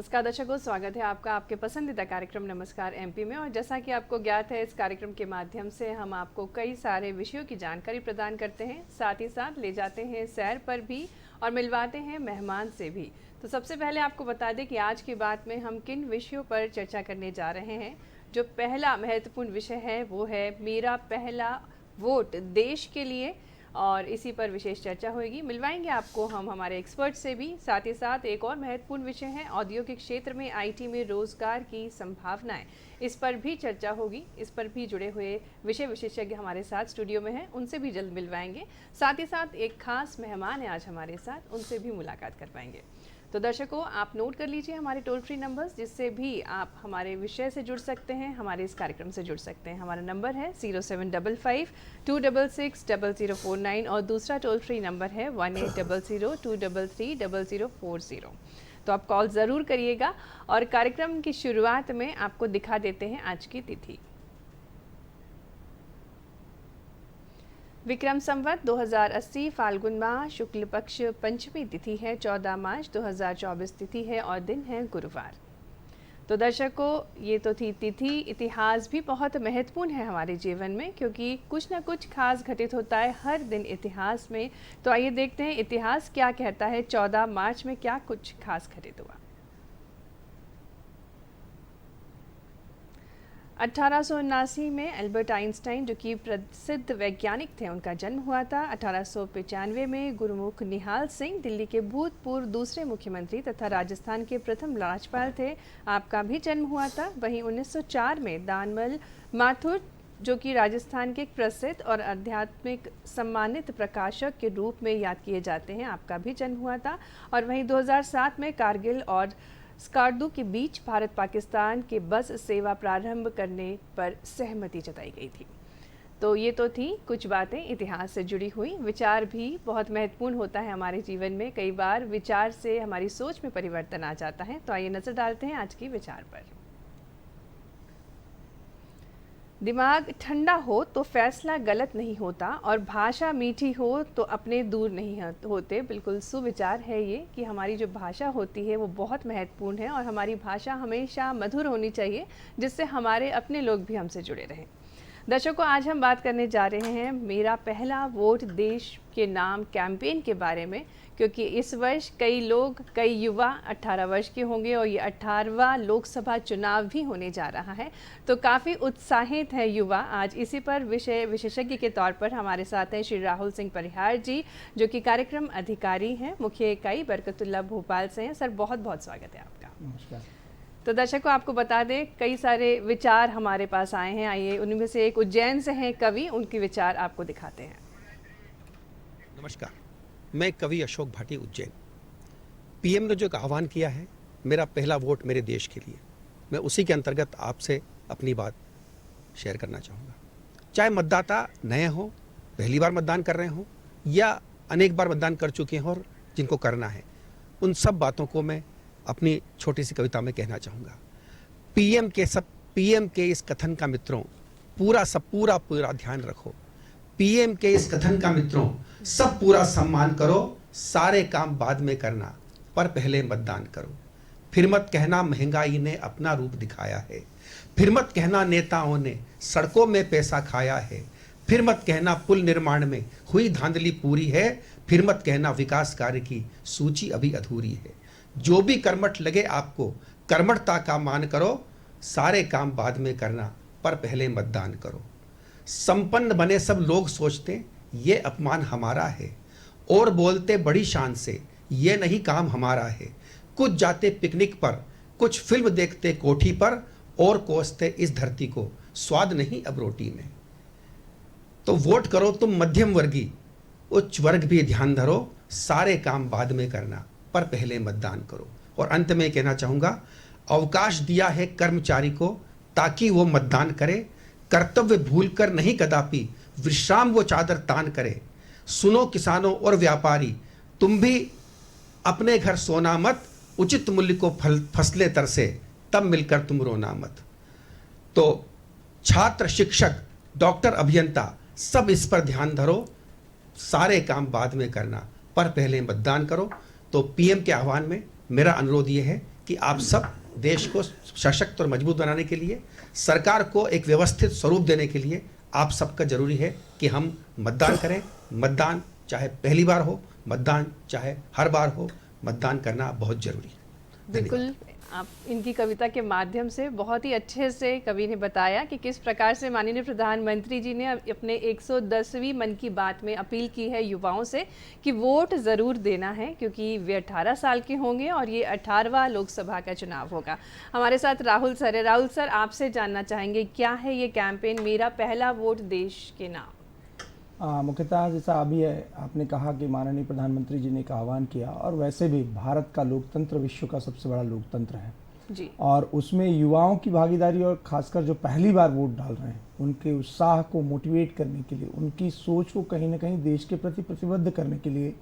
नमस्कार दर्शकों, स्वागत है आपका आपके पसंदीदा कार्यक्रम नमस्कार एमपी में। और जैसा कि आपको ज्ञात है, इस कार्यक्रम के माध्यम से हम आपको कई सारे विषयों की जानकारी प्रदान करते हैं, साथ ही साथ ले जाते हैं सैर पर भी और मिलवाते हैं मेहमान से भी। तो सबसे पहले आपको बता दें कि आज की बात में हम किन विषयों पर चर्चा करने जा रहे हैं। जो पहला महत्वपूर्ण विषय है वो है मेरा पहला वोट देश के लिए, और इसी पर विशेष चर्चा होगी। मिलवाएंगे आपको हम हमारे एक्सपर्ट से भी। साथ ही साथ एक और महत्वपूर्ण विषय है औद्योगिक क्षेत्र में आईटी में रोजगार की संभावनाएं, इस पर भी चर्चा होगी। इस पर भी जुड़े हुए विषय विशेषज्ञ हमारे साथ स्टूडियो में हैं, उनसे भी जल्द मिलवाएंगे। साथ ही साथ एक खास मेहमान है आज हमारे साथ, उनसे भी मुलाकात कर पाएंगे। तो दर्शकों, आप नोट कर लीजिए हमारे टोल फ्री नंबर्स, जिससे भी आप हमारे विषय से जुड़ सकते हैं, हमारे इस कार्यक्रम से जुड़ सकते हैं। हमारा नंबर है 0755-266-0049 और दूसरा टोल फ्री नंबर है 1800-233-0040। तो आप कॉल ज़रूर करिएगा। और कार्यक्रम की शुरुआत में आपको दिखा देते हैं आज की तिथि। विक्रम संवत 2080 फाल्गुन माह शुक्ल पक्ष पंचमी तिथि है, 14 मार्च 2024 तिथि है और दिन है गुरुवार। तो दर्शकों, ये तो थी तिथि। इतिहास भी बहुत महत्वपूर्ण है हमारे जीवन में, क्योंकि कुछ ना कुछ खास घटित होता है हर दिन इतिहास में। तो आइए देखते हैं इतिहास क्या कहता है, 14 मार्च में क्या कुछ खास घटित हुआ। 1879 में एल्बर्ट आइंस्टाइन, जो कि प्रसिद्ध वैज्ञानिक थे, उनका जन्म हुआ था। 1895 में गुरुमुख निहाल सिंह, दिल्ली के भूतपूर्व दूसरे मुख्यमंत्री तथा राजस्थान के प्रथम राज्यपाल थे, आपका भी जन्म हुआ था। वहीं 1904 में दानमल माथुर, जो कि राजस्थान के एक प्रसिद्ध और आध्यात्मिक सम्मानित प्रकाशक के रूप में याद किए जाते हैं, आपका भी जन्म हुआ था। और वहीं 2007 में कारगिल और स्कार्दू के बीच भारत पाकिस्तान के बस सेवा प्रारंभ करने पर सहमति जताई गई थी। तो ये तो थी कुछ बातें इतिहास से जुड़ी हुई। विचार भी बहुत महत्वपूर्ण होता है हमारे जीवन में। कई बार विचार से हमारी सोच में परिवर्तन आ जाता है। तो आइए नजर डालते हैं आज की विचार पर। दिमाग ठंडा हो तो फैसला गलत नहीं होता, और भाषा मीठी हो तो अपने दूर नहीं होते। बिल्कुल सुविचार है ये कि हमारी जो भाषा होती है वो बहुत महत्वपूर्ण है, और हमारी भाषा हमेशा मधुर होनी चाहिए, जिससे हमारे अपने लोग भी हमसे जुड़े रहें। दर्शकों, आज हम बात करने जा रहे हैं मेरा पहला वोट देश के नाम कैंपेन के बारे में, क्योंकि इस वर्ष कई युवा 18 वर्ष के होंगे और ये 18वां लोकसभा चुनाव भी होने जा रहा है। तो काफ़ी उत्साहित है युवा। आज इसी पर विषय विशेषज्ञ के तौर पर हमारे साथ हैं श्री राहुल सिंह परिहार जी, जो कि कार्यक्रम अधिकारी हैं, मुख्य इकाई बरकतुल्लाह भोपाल से हैं। सर, बहुत बहुत स्वागत है आपका। नमस्कार। तो दर्शकों, आपको बता दें कई सारे विचार हमारे पास आए हैं। आइए उनमें से एक उज्जैन से हैं कवि, उनके विचार आपको दिखाते हैं। नमस्कार, मैं कवि अशोक भाटी, उज्जैन। पीएम ने जो एक आह्वान किया है, मेरा पहला वोट मेरे देश के लिए, मैं उसी के अंतर्गत आपसे अपनी बात शेयर करना चाहूँगा। चाहे मतदाता नए हों, पहली बार मतदान कर रहे हों, या अनेक बार मतदान कर चुके हैं और जिनको करना है, उन सब बातों को मैं अपनी छोटी सी कविता में कहना चाहूँगा। पीएम के इस कथन का मित्रों पूरा ध्यान रखो। पीएम के इस कथन का मित्रों सब पूरा सम्मान करो। सारे काम बाद में करना, पर पहले मतदान करो। फिर मत कहना महंगाई ने अपना रूप दिखाया है। फिर मत कहना नेताओं ने सड़कों में पैसा खाया है। फिर मत कहना पुल निर्माण में हुई धांधली पूरी है। फिर मत कहना विकास कार्य की सूची अभी अधूरी है। जो भी कर्मठ लगे आपको, कर्मठता का मान करो। सारे काम बाद में करना, पर पहले मतदान करो। संपन्न बने सब लोग सोचते ये अपमान हमारा है, और बोलते बड़ी शान से ये नहीं काम हमारा है। कुछ जाते पिकनिक पर, कुछ फिल्म देखते कोठी पर, और कोसते इस धरती को स्वाद नहीं अब रोटी में। तो वोट करो तुम मध्यम वर्गी, उच्च वर्ग भी ध्यान धरो। सारे काम बाद में करना, पर पहले मतदान करो। और अंत में कहना चाहूँगा, अवकाश दिया है कर्मचारी को ताकि वो मतदान करे। कर्तव्य भूलकर नहीं कदापि विश्राम वो चादर तान करे। सुनो किसानों और व्यापारी, तुम भी अपने घर सोना मत। उचित मूल्य को फसलें तरसे, तब मिलकर तुम रोना मत। तो छात्र, शिक्षक, डॉक्टर, अभियंता, सब इस पर ध्यान धरो। सारे काम बाद में करना, पर पहले मतदान करो। तो पीएम के आह्वान में मेरा अनुरोध ये है कि आप सब देश को सशक्त और मजबूत बनाने के लिए, सरकार को एक व्यवस्थित स्वरूप देने के लिए आप सबका जरूरी है कि हम मतदान करें। मतदान चाहे पहली बार हो, मतदान चाहे हर बार हो, मतदान करना बहुत जरूरी है। बिल्कुल, आप इनकी कविता के माध्यम से बहुत ही अच्छे से कवि ने बताया कि किस प्रकार से माननीय प्रधानमंत्री जी ने अपने 110वीं मन की बात में अपील की है युवाओं से कि वोट ज़रूर देना है, क्योंकि वे 18 साल के होंगे और ये 18वां लोकसभा का चुनाव होगा। हमारे साथ राहुल सर है। राहुल सर, आपसे जानना चाहेंगे क्या है ये कैंपेन मेरा पहला वोट देश के नाम? मुख्यतः जैसा अभी आपने कहा कि माननीय प्रधानमंत्री जी ने एक आह्वान किया, और वैसे भी भारत का लोकतंत्र विश्व का सबसे बड़ा लोकतंत्र है जी। और उसमें युवाओं की भागीदारी और खासकर जो पहली बार वोट डाल रहे हैं उनके उत्साह को मोटिवेट करने के लिए, उनकी सोच को कहीं ना कहीं देश के प्रति प्रतिबद्ध करने के लिए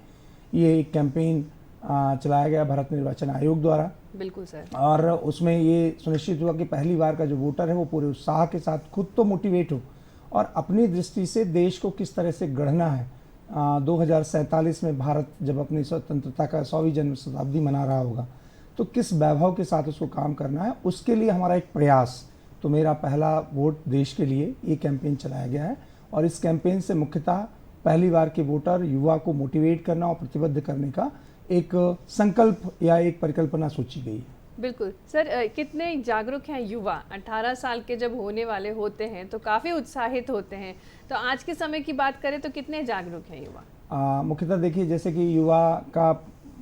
ये एक कैंपेन चलाया गया भारत निर्वाचन आयोग द्वारा। बिल्कुल सर। और उसमें ये सुनिश्चित हुआ कि पहली बार का जो वोटर है वो पूरे उत्साह के साथ खुद तो मोटिवेट हो और अपनी दृष्टि से देश को किस तरह से गढ़ना है। 2047 में भारत जब अपनी स्वतंत्रता का 100वीं जन्म शताब्दी मना रहा होगा तो किस वैभव के साथ उसको काम करना है, उसके लिए हमारा एक प्रयास, तो मेरा पहला वोट देश के लिए, ये कैंपेन चलाया गया है। और इस कैंपेन से मुख्यतः पहली बार के वोटर, युवा को मोटिवेट करना और प्रतिबद्ध करने का एक संकल्प या एक परिकल्पना सोची गई है। बिल्कुल सर, कितने जागरूक हैं युवा? 18 साल के जब होने वाले होते हैं तो काफ़ी उत्साहित होते हैं, तो आज के समय की बात करें तो कितने जागरूक हैं युवा? मुख्यतः देखिए, जैसे कि युवा का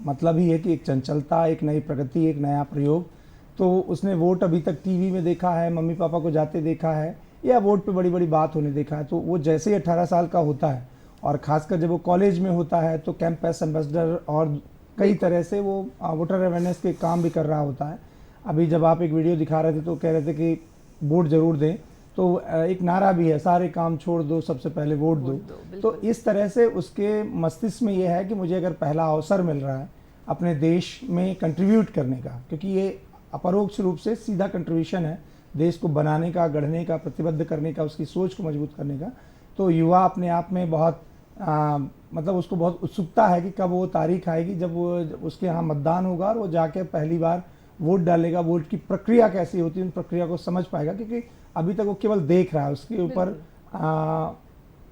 मतलब ही है कि एक चंचलता, एक नई प्रगति, एक नया प्रयोग। तो उसने वोट अभी तक टीवी में देखा है, मम्मी पापा को जाते देखा है, या वोट पे बड़ी बड़ी बात होने देखा है। तो वो जैसे ही 18 साल का होता है और ख़ासकर जब वो कॉलेज में होता है तो कैंपस एम्बेसडर और कई तरह से वो वोटर अवेयरनेस के काम भी कर रहा होता है। अभी जब आप एक वीडियो दिखा रहे थे तो कह रहे थे कि वोट ज़रूर दें, तो एक नारा भी है, सारे काम छोड़ दो, सबसे पहले वोट दो। तो इस तरह से उसके मस्तिष्क में ये है कि मुझे अगर पहला अवसर मिल रहा है अपने देश में कंट्रीब्यूट करने का, क्योंकि ये अपरोक्ष रूप से सीधा कंट्रीब्यूशन है देश को बनाने का, गढ़ने का, प्रतिबद्ध करने का, उसकी सोच को मजबूत करने का, तो युवा अपने आप में बहुत मतलब उसको बहुत उत्सुकता है कि कब वो तारीख आएगी जब वो उसके यहाँ मतदान होगा और वो जाके पहली बार वोट डालेगा, वोट की प्रक्रिया कैसी होती है उन प्रक्रिया को समझ पाएगा, क्योंकि अभी तक वो केवल देख रहा है, उसके ऊपर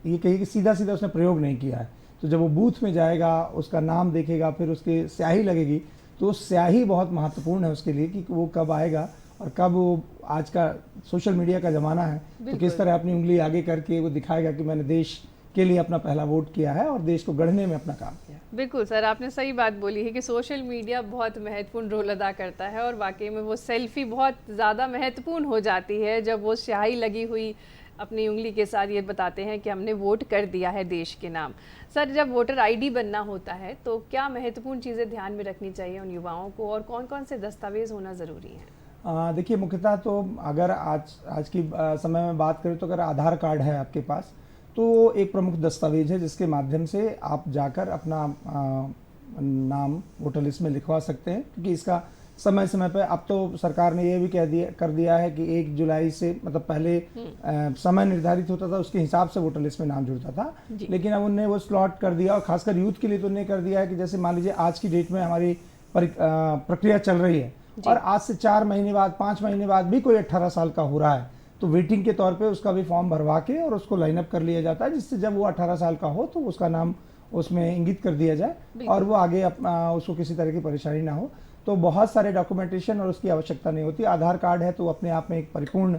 ये कहिए कि सीधा सीधा उसने प्रयोग नहीं किया है। तो जब वो बूथ में जाएगा, उसका नाम देखेगा, फिर उसकी स्याही लगेगी, तो स्याही बहुत महत्वपूर्ण है उसके लिए कि वो कब आएगा और कब वो, आज का सोशल मीडिया का ज़माना है तो किस तरह अपनी उंगली आगे करके वो दिखाएगा कि मैंने देश के लिए अपना पहला वोट किया है और देश को गढ़ने में अपना काम किया। बिल्कुल सर, आपने सही बात बोली है कि सोशल मीडिया बहुत महत्वपूर्ण रोल अदा करता है और वाकई में वो सेल्फी बहुत ज़्यादा महत्वपूर्ण हो जाती है जब वो स्याही लगी हुई अपनी उंगली के साथ ये बताते हैं कि हमने वोट कर दिया है देश के नाम। सर, जब वोटर आईडी बनना होता है तो क्या महत्वपूर्ण चीज़ें ध्यान में रखनी चाहिए उन युवाओं को और कौन कौन से दस्तावेज होना ज़रूरी है? देखिए, मुख्यतः तो अगर आज की समय में बात करें तो अगर आधार कार्ड है आपके पास तो एक प्रमुख दस्तावेज है जिसके माध्यम से आप जाकर अपना नाम वोटर लिस्ट में लिखवा सकते हैं, क्योंकि इसका समय समय पे, अब तो सरकार ने ये भी कर दिया है कि 1 जुलाई से, मतलब पहले समय निर्धारित होता था उसके हिसाब से वोटर लिस्ट में नाम जुड़ता था, लेकिन अब उन्होंने वो स्लॉट कर दिया और खासकर यूथ के लिए तो उन्होंने कर दिया है कि जैसे मान लीजिए आज की डेट में हमारी प्रक्रिया चल रही है और आज से 4 महीने बाद, 5 महीने बाद भी कोई 18 साल का हो रहा है तो वेटिंग के तौर पे उसका भी फॉर्म भरवा के और उसको लाइन अप कर लिया जाता है, जिससे जब वो 18 साल का हो तो उसका नाम उसमें इंगित कर दिया जाए और वो आगे उसको किसी तरह की परेशानी ना हो। तो बहुत सारे डॉक्यूमेंटेशन और उसकी आवश्यकता नहीं होती। आधार कार्ड है तो अपने आप में एक परिपूर्ण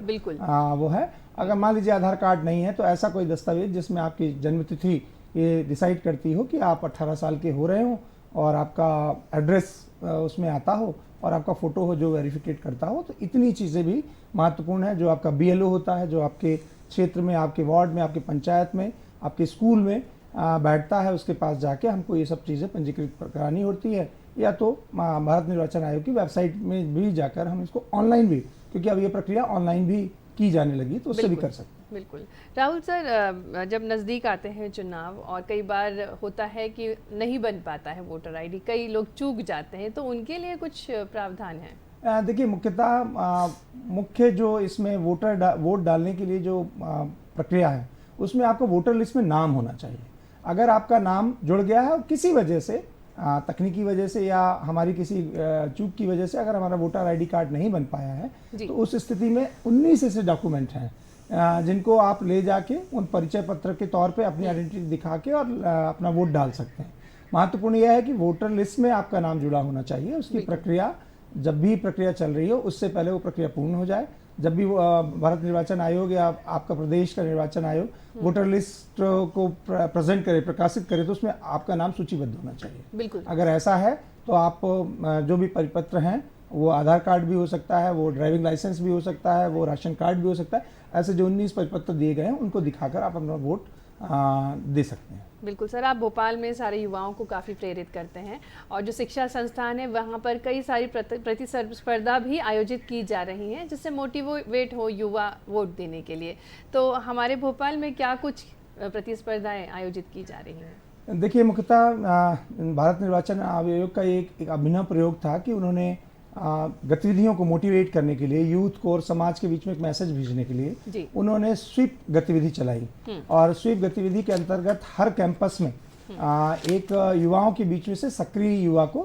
वो है। अगर मान लीजिए आधार कार्ड नहीं है तो ऐसा कोई दस्तावेज जिसमें आपकी जन्मतिथि ये डिसाइड करती हो कि आप 18 साल के हो रहे हो और आपका एड्रेस उसमें आता हो और आपका फ़ोटो हो जो वेरिफिकेट करता हो, तो इतनी चीज़ें भी महत्वपूर्ण है। जो आपका BLO होता है, जो आपके क्षेत्र में, आपके वार्ड में, आपके पंचायत में, आपके स्कूल में बैठता है, उसके पास जाके हमको ये सब चीज़ें पंजीकृत करानी होती है, या तो भारत निर्वाचन आयोग की वेबसाइट में भी जाकर हम इसको ऑनलाइन भी, क्योंकि अब ये प्रक्रिया ऑनलाइन भी की जाने लगी तो उससे भी कर सकते हैं। बिल्कुल। राहुल सर, जब नज़दीक आते हैं चुनाव और कई बार होता है कि नहीं बन पाता है वोटर आईडी, कई लोग चूक जाते हैं, तो उनके लिए कुछ प्रावधान है? देखिए, मुख्यतः मुख्य जो इसमें वोट डालने के लिए जो प्रक्रिया है उसमें आपको वोटर लिस्ट में नाम होना चाहिए। अगर आपका नाम जुड़ गया है और किसी वजह से तकनीकी वजह से या हमारी किसी चूक की वजह से अगर हमारा वोटर आईडी कार्ड नहीं बन पाया है, तो उस स्थिति में 19 ऐसे डॉक्यूमेंट हैं जिनको आप ले जाके उन परिचय पत्र के तौर पे अपनी आइडेंटिटी दिखा के और अपना वोट डाल सकते हैं। महत्वपूर्ण यह है कि वोटर लिस्ट में आपका नाम जुड़ा होना चाहिए। उसकी प्रक्रिया, जब भी प्रक्रिया चल रही हो उससे पहले वो प्रक्रिया पूर्ण हो जाए। जब भी भारत निर्वाचन आयोग या आपका प्रदेश का निर्वाचन आयोग वोटर लिस्ट को प्रेजेंट करे, प्रकाशित करे, तो उसमें आपका नाम सूचीबद्ध होना चाहिए। बिल्कुल। अगर ऐसा है तो आप जो भी परिपत्र हैं, वो आधार कार्ड भी हो सकता है, वो ड्राइविंग लाइसेंस भी हो सकता है, वो राशन कार्ड भी हो सकता है, ऐसे जो 19 परिपत्र दिए गए हैं उनको दिखाकर आप अपना वोट दे सकते हैं। बिल्कुल सर, आप भोपाल में सारे युवाओं को काफ़ी प्रेरित करते हैं और जो शिक्षा संस्थान है वहाँ पर कई सारी प्रतिस्पर्धा भी आयोजित की जा रही हैं जिससे मोटिवेट हो युवा वोट देने के लिए। तो हमारे भोपाल में क्या कुछ प्रतिस्पर्धाएं आयोजित की जा रही हैं? देखिए, मुख्यतः भारत निर्वाचन आयोग का एक अभिनव प्रयोग था कि उन्होंने गतिविधियों को मोटिवेट करने के लिए, यूथ को और समाज के बीच में एक मैसेज भेजने के लिए उन्होंने स्वीप गतिविधि चलाई। और स्वीप गतिविधि के अंतर्गत हर कैंपस में एक युवाओं के बीच में से सक्रिय युवा को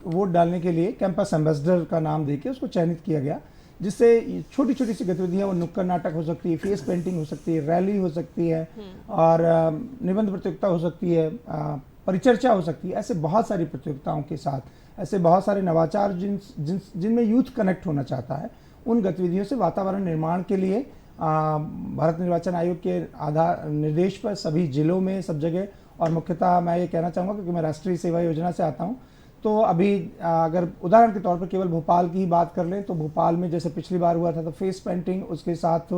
वोट डालने के लिए कैंपस एम्बेसडर का नाम देके उसको चयनित किया गया, जिससे छोटी छोटी सी गतिविधियां, वो नुक्कड़ नाटक हो सकती है, फेस पेंटिंग हो सकती है, रैली हो सकती है और निबंध प्रतियोगिता हो सकती है, परिचर्चा हो सकती है। ऐसे बहुत सारी प्रतियोगिताओं के साथ, ऐसे बहुत सारे नवाचार जिनमें यूथ कनेक्ट होना चाहता है, उन गतिविधियों से वातावरण निर्माण के लिए भारत निर्वाचन आयोग के आधार निर्देश पर सभी जिलों में, सब जगह, और मुख्यतः मैं ये कहना चाहूँगा क्योंकि मैं राष्ट्रीय सेवा योजना से आता हूँ, तो अभी अगर उदाहरण के तौर पर केवल भोपाल की ही बात कर लें तो भोपाल में जैसे पिछली बार हुआ था तो फेस पेंटिंग, उसके साथ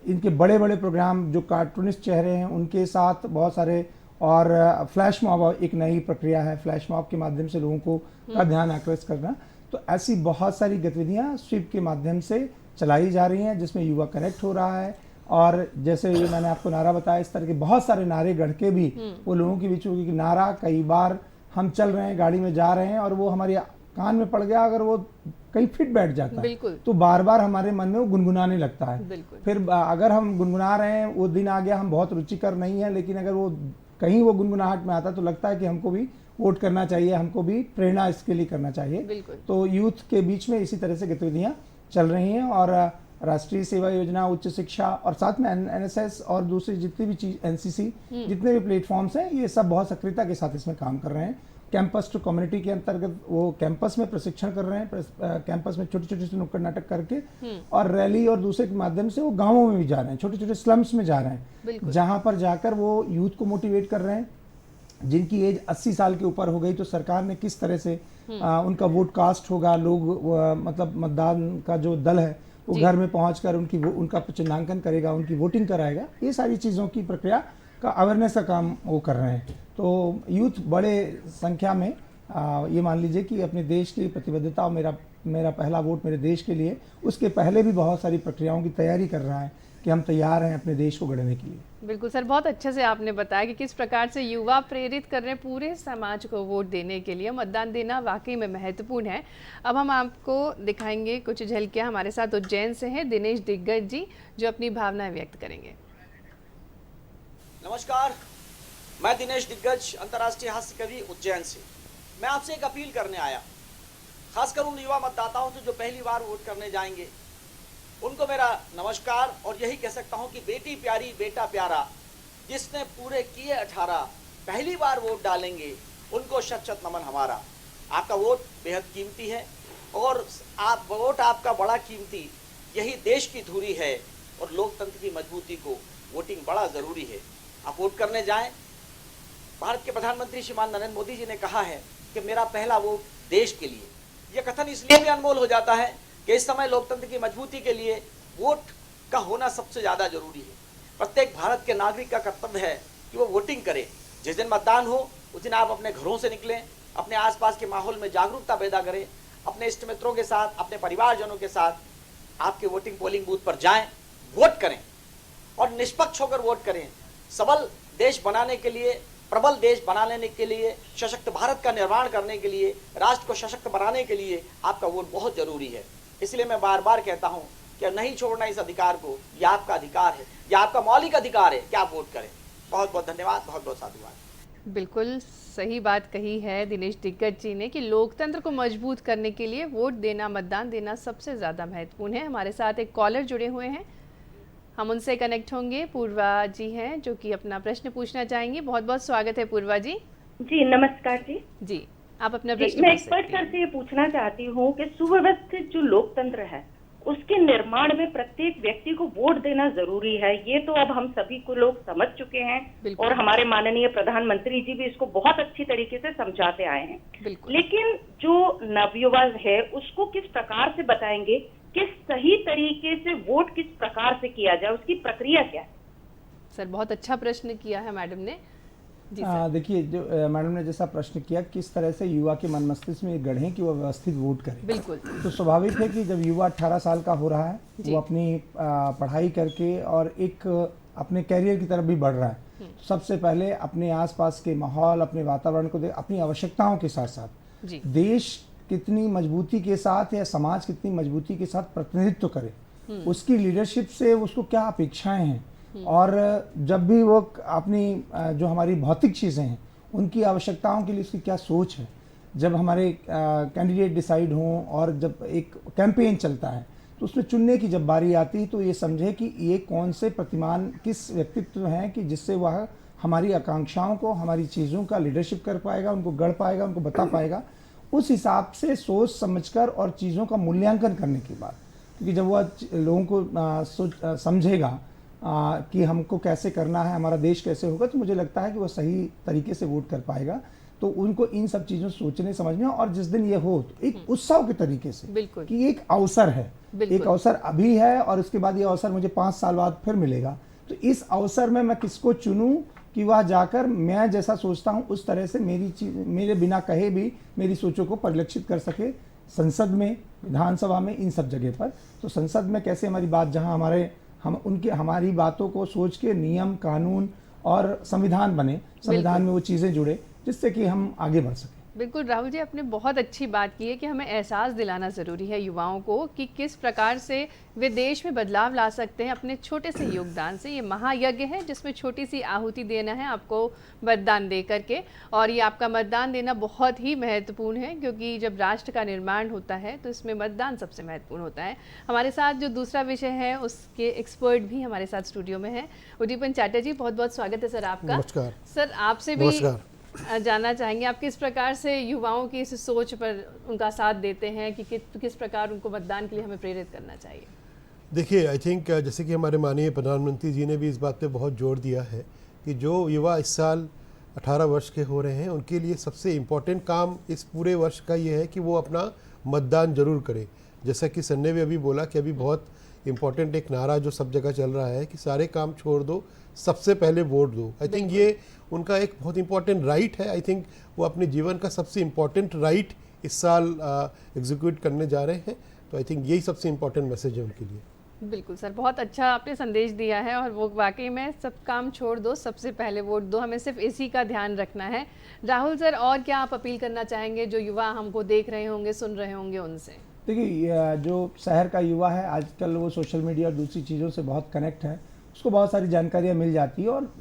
इनके बड़े बड़े प्रोग्राम जो कार्टूनिस्ट चेहरे हैं उनके साथ बहुत सारे, और फ्लैश मॉब एक नई प्रक्रिया है, फ्लैश मॉब के माध्यम से लोगों को का ध्यान आकर्षित करना। तो ऐसी बहुत सारी गतिविधियां स्वीप के माध्यम से चलाई जा रही हैं जिसमें युवा कनेक्ट हो रहा है। और जैसे ये मैंने आपको नारा बताया, इस तरह के बहुत सारे नारे गढ़ के भी वो लोगों के बीच में, नारा कई बार हम चल रहे हैं, गाड़ी में जा रहे हैं और वो हमारे कान में पड़ गया, अगर वो कहीं फिट बैठ जाता है तो बार बार हमारे मन में वो गुनगुनाने लगता है। फिर अगर हम गुनगुना रहे हैं, वो दिन आ गया, हम बहुत रुचिकर नहीं है, लेकिन अगर वो कहीं वो गुनगुनाहट में आता तो लगता है कि हमको भी वोट करना चाहिए, हमको भी प्रेरणा इसके लिए करना चाहिए। तो यूथ के बीच में इसी तरह से गतिविधियां चल रही हैं और राष्ट्रीय सेवा योजना, उच्च शिक्षा और साथ में एनएसएस और दूसरी जितनी भी चीज, एनसीसी, जितने भी प्लेटफॉर्म्स हैं, ये सब बहुत सक्रियता के साथ इसमें काम कर रहे हैं। कैंपस टू कम्युनिटी के अंतर्गत वो कैंपस में प्रशिक्षण कर रहे हैं, कैंपस में छोटे छोटे से नुक्कड़ नाटक करके, और रैली और दूसरे के माध्यम से वो गांवों में भी जा रहे हैं, छोटे छोटे स्लम्स में जा रहे हैं, जहां पर जाकर वो यूथ को मोटिवेट कर रहे हैं। जिनकी एज 80 साल के ऊपर हो गई तो सरकार ने किस तरह से उनका वोट कास्ट होगा, लोग मतलब मतदान का जो दल है वो घर में पहुंचकर उनका चिन्हांकन करेगा, उनकी वोटिंग कराएगा। ये सारी चीज़ों की प्रक्रिया का अवेयरनेस का काम वो कर रहे हैं। तो यूथ बड़े संख्या में ये मान लीजिए कि अपने देश की प्रतिबद्धता और मेरा पहला वोट मेरे देश के लिए, उसके पहले भी बहुत सारी प्रक्रियाओं की तैयारी कर रहा है कि हम तैयार हैं अपने देश को गढ़ने के लिए। बिल्कुल सर, बहुत अच्छे से आपने बताया कि किस प्रकार से युवा प्रेरित कर रहे हैं पूरे समाज को वोट देने के लिए। मतदान देना वाकई में महत्वपूर्ण है। अब हम आपको दिखाएंगे कुछ झलकियां। हमारे साथ उज्जैन से हैं दिनेश दिग्गज जी, जो अपनी भावनाएं व्यक्त करेंगे। नमस्कार, मैं दिनेश दिग्गज, अंतर्राष्ट्रीय हास्य कवि, उज्जैन से। मैं आपसे एक अपील करने आया, खासकर उन युवा मतदाताओं से जो पहली बार वोट करने जाएंगे, उनको मेरा नमस्कार। और यही कह सकता हूं कि बेटी प्यारी बेटा प्यारा, जिसने पूरे किए 18 पहली बार वोट डालेंगे, उनको शत शत नमन हमारा। आपका वोट बेहद कीमती है और वोट आपका बड़ा कीमती, यही देश की धुरी है और लोकतंत्र की मजबूती को वोटिंग बड़ा ज़रूरी है। आप वोट करने जाएं। भारत के प्रधानमंत्री श्रीमान नरेंद्र मोदी जी ने कहा है कि मेरा पहला वोट देश के लिए। यह कथन इसलिए भी अनमोल हो जाता है कि इस समय लोकतंत्र की मजबूती के लिए वोट का होना सबसे ज़्यादा जरूरी है। प्रत्येक भारत के नागरिक का कर्तव्य है कि वो वोटिंग करे। जिस दिन मतदान हो उस दिन आप अपने घरों से निकलें, अपने आसपास के माहौल में जागरूकता पैदा करें, अपने इष्ट मित्रों के साथ, अपने परिवारजनों के साथ आपके वोटिंग पोलिंग बूथ पर जाएं, वोट करें और निष्पक्ष होकर वोट करें। सबल देश बनाने के लिए, प्रबल देश बना लेने के लिए, सशक्त भारत का निर्माण करने के लिए, राष्ट्र को सशक्त बनाने के लिए आपका वोट बहुत जरूरी है। इसलिए मैं बार बार कहता हूं कि नहीं छोड़ना इस अधिकार को। यह आपका अधिकार है, यह आपका मौलिक अधिकार है कि आप वोट करें। बहुत बहुत धन्यवाद, बहुत बहुत साधुवाद। बिल्कुल सही बात कही है दिनेश दिग्गज जी ने कि लोकतंत्र को मजबूत करने के लिए वोट देना, मतदान देना सबसे ज़्यादा महत्वपूर्ण है। हमारे साथ एक कॉलर जुड़े हुए हैं, हम उनसे कनेक्ट होंगे। पूर्वा जी हैं जो कि अपना प्रश्न पूछना चाहेंगी। बहुत बहुत स्वागत है पूर्वा जी। जी नमस्कार जी। जी, आप अपना जी, प्रश्न मैं पूछ एक्सपर्ट सकती सर हैं। से ये पूछना चाहती हूँ कि सुव्यवस्थित जो लोकतंत्र है उसके निर्माण में प्रत्येक व्यक्ति को वोट देना जरूरी है। ये तो अब हम सभी को लोग समझ चुके हैं बिल्कुल। और हमारे माननीय प्रधानमंत्री जी भी इसको बहुत अच्छी तरीके से समझाते आए हैं। बिल्कुल। लेकिन जो नवयुवा है उसको किस प्रकार से बताएंगे कि सही तरीके से वोट किस प्रकार से किया जाए, उसकी प्रक्रिया क्या है? सर बहुत अच्छा प्रश्न किया है मैडम ने। जी सर। देखिए, जो मैडम ने जैसा प्रश्न किया, किस तरह से युवा के मन मस्तिष्क में ये गढ़ें कि वो व्यवस्थित वोट करें। बिल्कुल। तो स्वाभाविक है कि जब युवा 18 साल का हो रहा है, जी। वो अपनी पढ़ाई करके और एक अपने कैरियर की तरफ भी बढ़ रहा है, सबसे पहले अपने आसपास के माहौल, अपने वातावरण को अपनी आवश्यकताओं के साथ साथ जी। देश कितनी मजबूती के साथ या समाज कितनी मजबूती के साथ प्रतिनिधित्व करे, उसकी लीडरशिप से उसको क्या अपेक्षाएं हैं, और जब भी वो अपनी जो हमारी भौतिक चीज़ें हैं उनकी आवश्यकताओं के लिए उसकी क्या सोच है। जब हमारे कैंडिडेट डिसाइड हों और जब एक कैंपेन चलता है तो उसमें चुनने की जब बारी आती है तो ये समझे कि ये कौन से प्रतिमान, किस व्यक्तित्व हैं कि जिससे वह हमारी आकांक्षाओं को, हमारी चीज़ों का लीडरशिप कर पाएगा, उनको गढ़ पाएगा, उनको बता पाएगा। उस हिसाब से सोच समझकर और चीज़ों का मूल्यांकन करने के बाद, क्योंकि जब वह लोगों को समझेगा कि हमको कैसे करना है, हमारा देश कैसे होगा, तो मुझे लगता है कि वो सही तरीके से वोट कर पाएगा। तो उनको इन सब चीज़ों सोचने समझने, और जिस दिन ये हो तो एक उत्सव के तरीके से, बिल्कुल। कि एक अवसर है, एक अवसर अभी है और उसके बाद ये अवसर मुझे 5 साल बाद फिर मिलेगा। तो इस अवसर में मैं किसको चुनूं कि वह जाकर मैं जैसा सोचता हूं उस तरह से मेरे बिना कहे भी मेरी सोचों को परिलक्षित कर सके, संसद में, विधानसभा में, इन सब जगह पर। तो संसद में कैसे हमारी बात, जहां हमारी बातों को सोच के नियम, कानून और संविधान बने, संविधान में वो चीज़ें जुड़े जिससे कि हम आगे बढ़ सकें। बिल्कुल राहुल जी, आपने बहुत अच्छी बात की है कि हमें एहसास दिलाना ज़रूरी है युवाओं को कि किस प्रकार से वे देश में बदलाव ला सकते हैं अपने छोटे से योगदान से। ये महायज्ञ है जिसमें छोटी सी आहुति देना है आपको मतदान दे करके, और ये आपका मतदान देना बहुत ही महत्वपूर्ण है क्योंकि जब राष्ट्र का निर्माण होता है तो इसमें मतदान सबसे महत्वपूर्ण होता है। हमारे साथ जो दूसरा विषय है उसके एक्सपर्ट भी हमारे साथ स्टूडियो में है। उद्दीपन चैटर्जी, बहुत बहुत स्वागत है सर आपका। नमस्कार सर, आपसे भी जानना चाहेंगे आप किस प्रकार से युवाओं की इस सोच पर उनका साथ देते हैं कि किस प्रकार उनको मतदान के लिए हमें प्रेरित करना चाहिए। देखिए, आई थिंक जैसे कि हमारे माननीय प्रधानमंत्री जी ने भी इस बात पे बहुत जोर दिया है कि जो युवा इस साल 18 वर्ष के हो रहे हैं उनके लिए सबसे इम्पोर्टेंट काम इस पूरे वर्ष का ये है कि वो अपना मतदान जरूर करें। जैसा कि सर ने भी अभी बोला कि अभी बहुत इम्पोर्टेंट एक नारा जो सब जगह चल रहा है कि सारे काम छोड़ दो, सबसे पहले वोट दो। आई थिंक ये उनका एक बहुत इंपॉर्टेंट राइट है। आई थिंक वो अपने जीवन का सबसे इम्पॉर्टेंट राइट इस साल एग्जीक्यूट करने जा रहे हैं। तो आई थिंक यही सबसे इम्पॉर्टेंट मैसेज है उनके लिए। बिल्कुल सर, बहुत अच्छा आपने संदेश दिया है और वो वाकई में सब काम छोड़ दो, सबसे पहले वोट दो, हमें सिर्फ इसी का ध्यान रखना है। राहुल सर, और क्या आप अपील करना चाहेंगे जो युवा हमको देख रहे होंगे, सुन रहे होंगे उनसे? देखिए, जो शहर का युवा है आजकल वो सोशल मीडिया और दूसरी चीज़ों से बहुत कनेक्ट है, उसको बहुत सारी जानकारियाँ मिल जाती है, और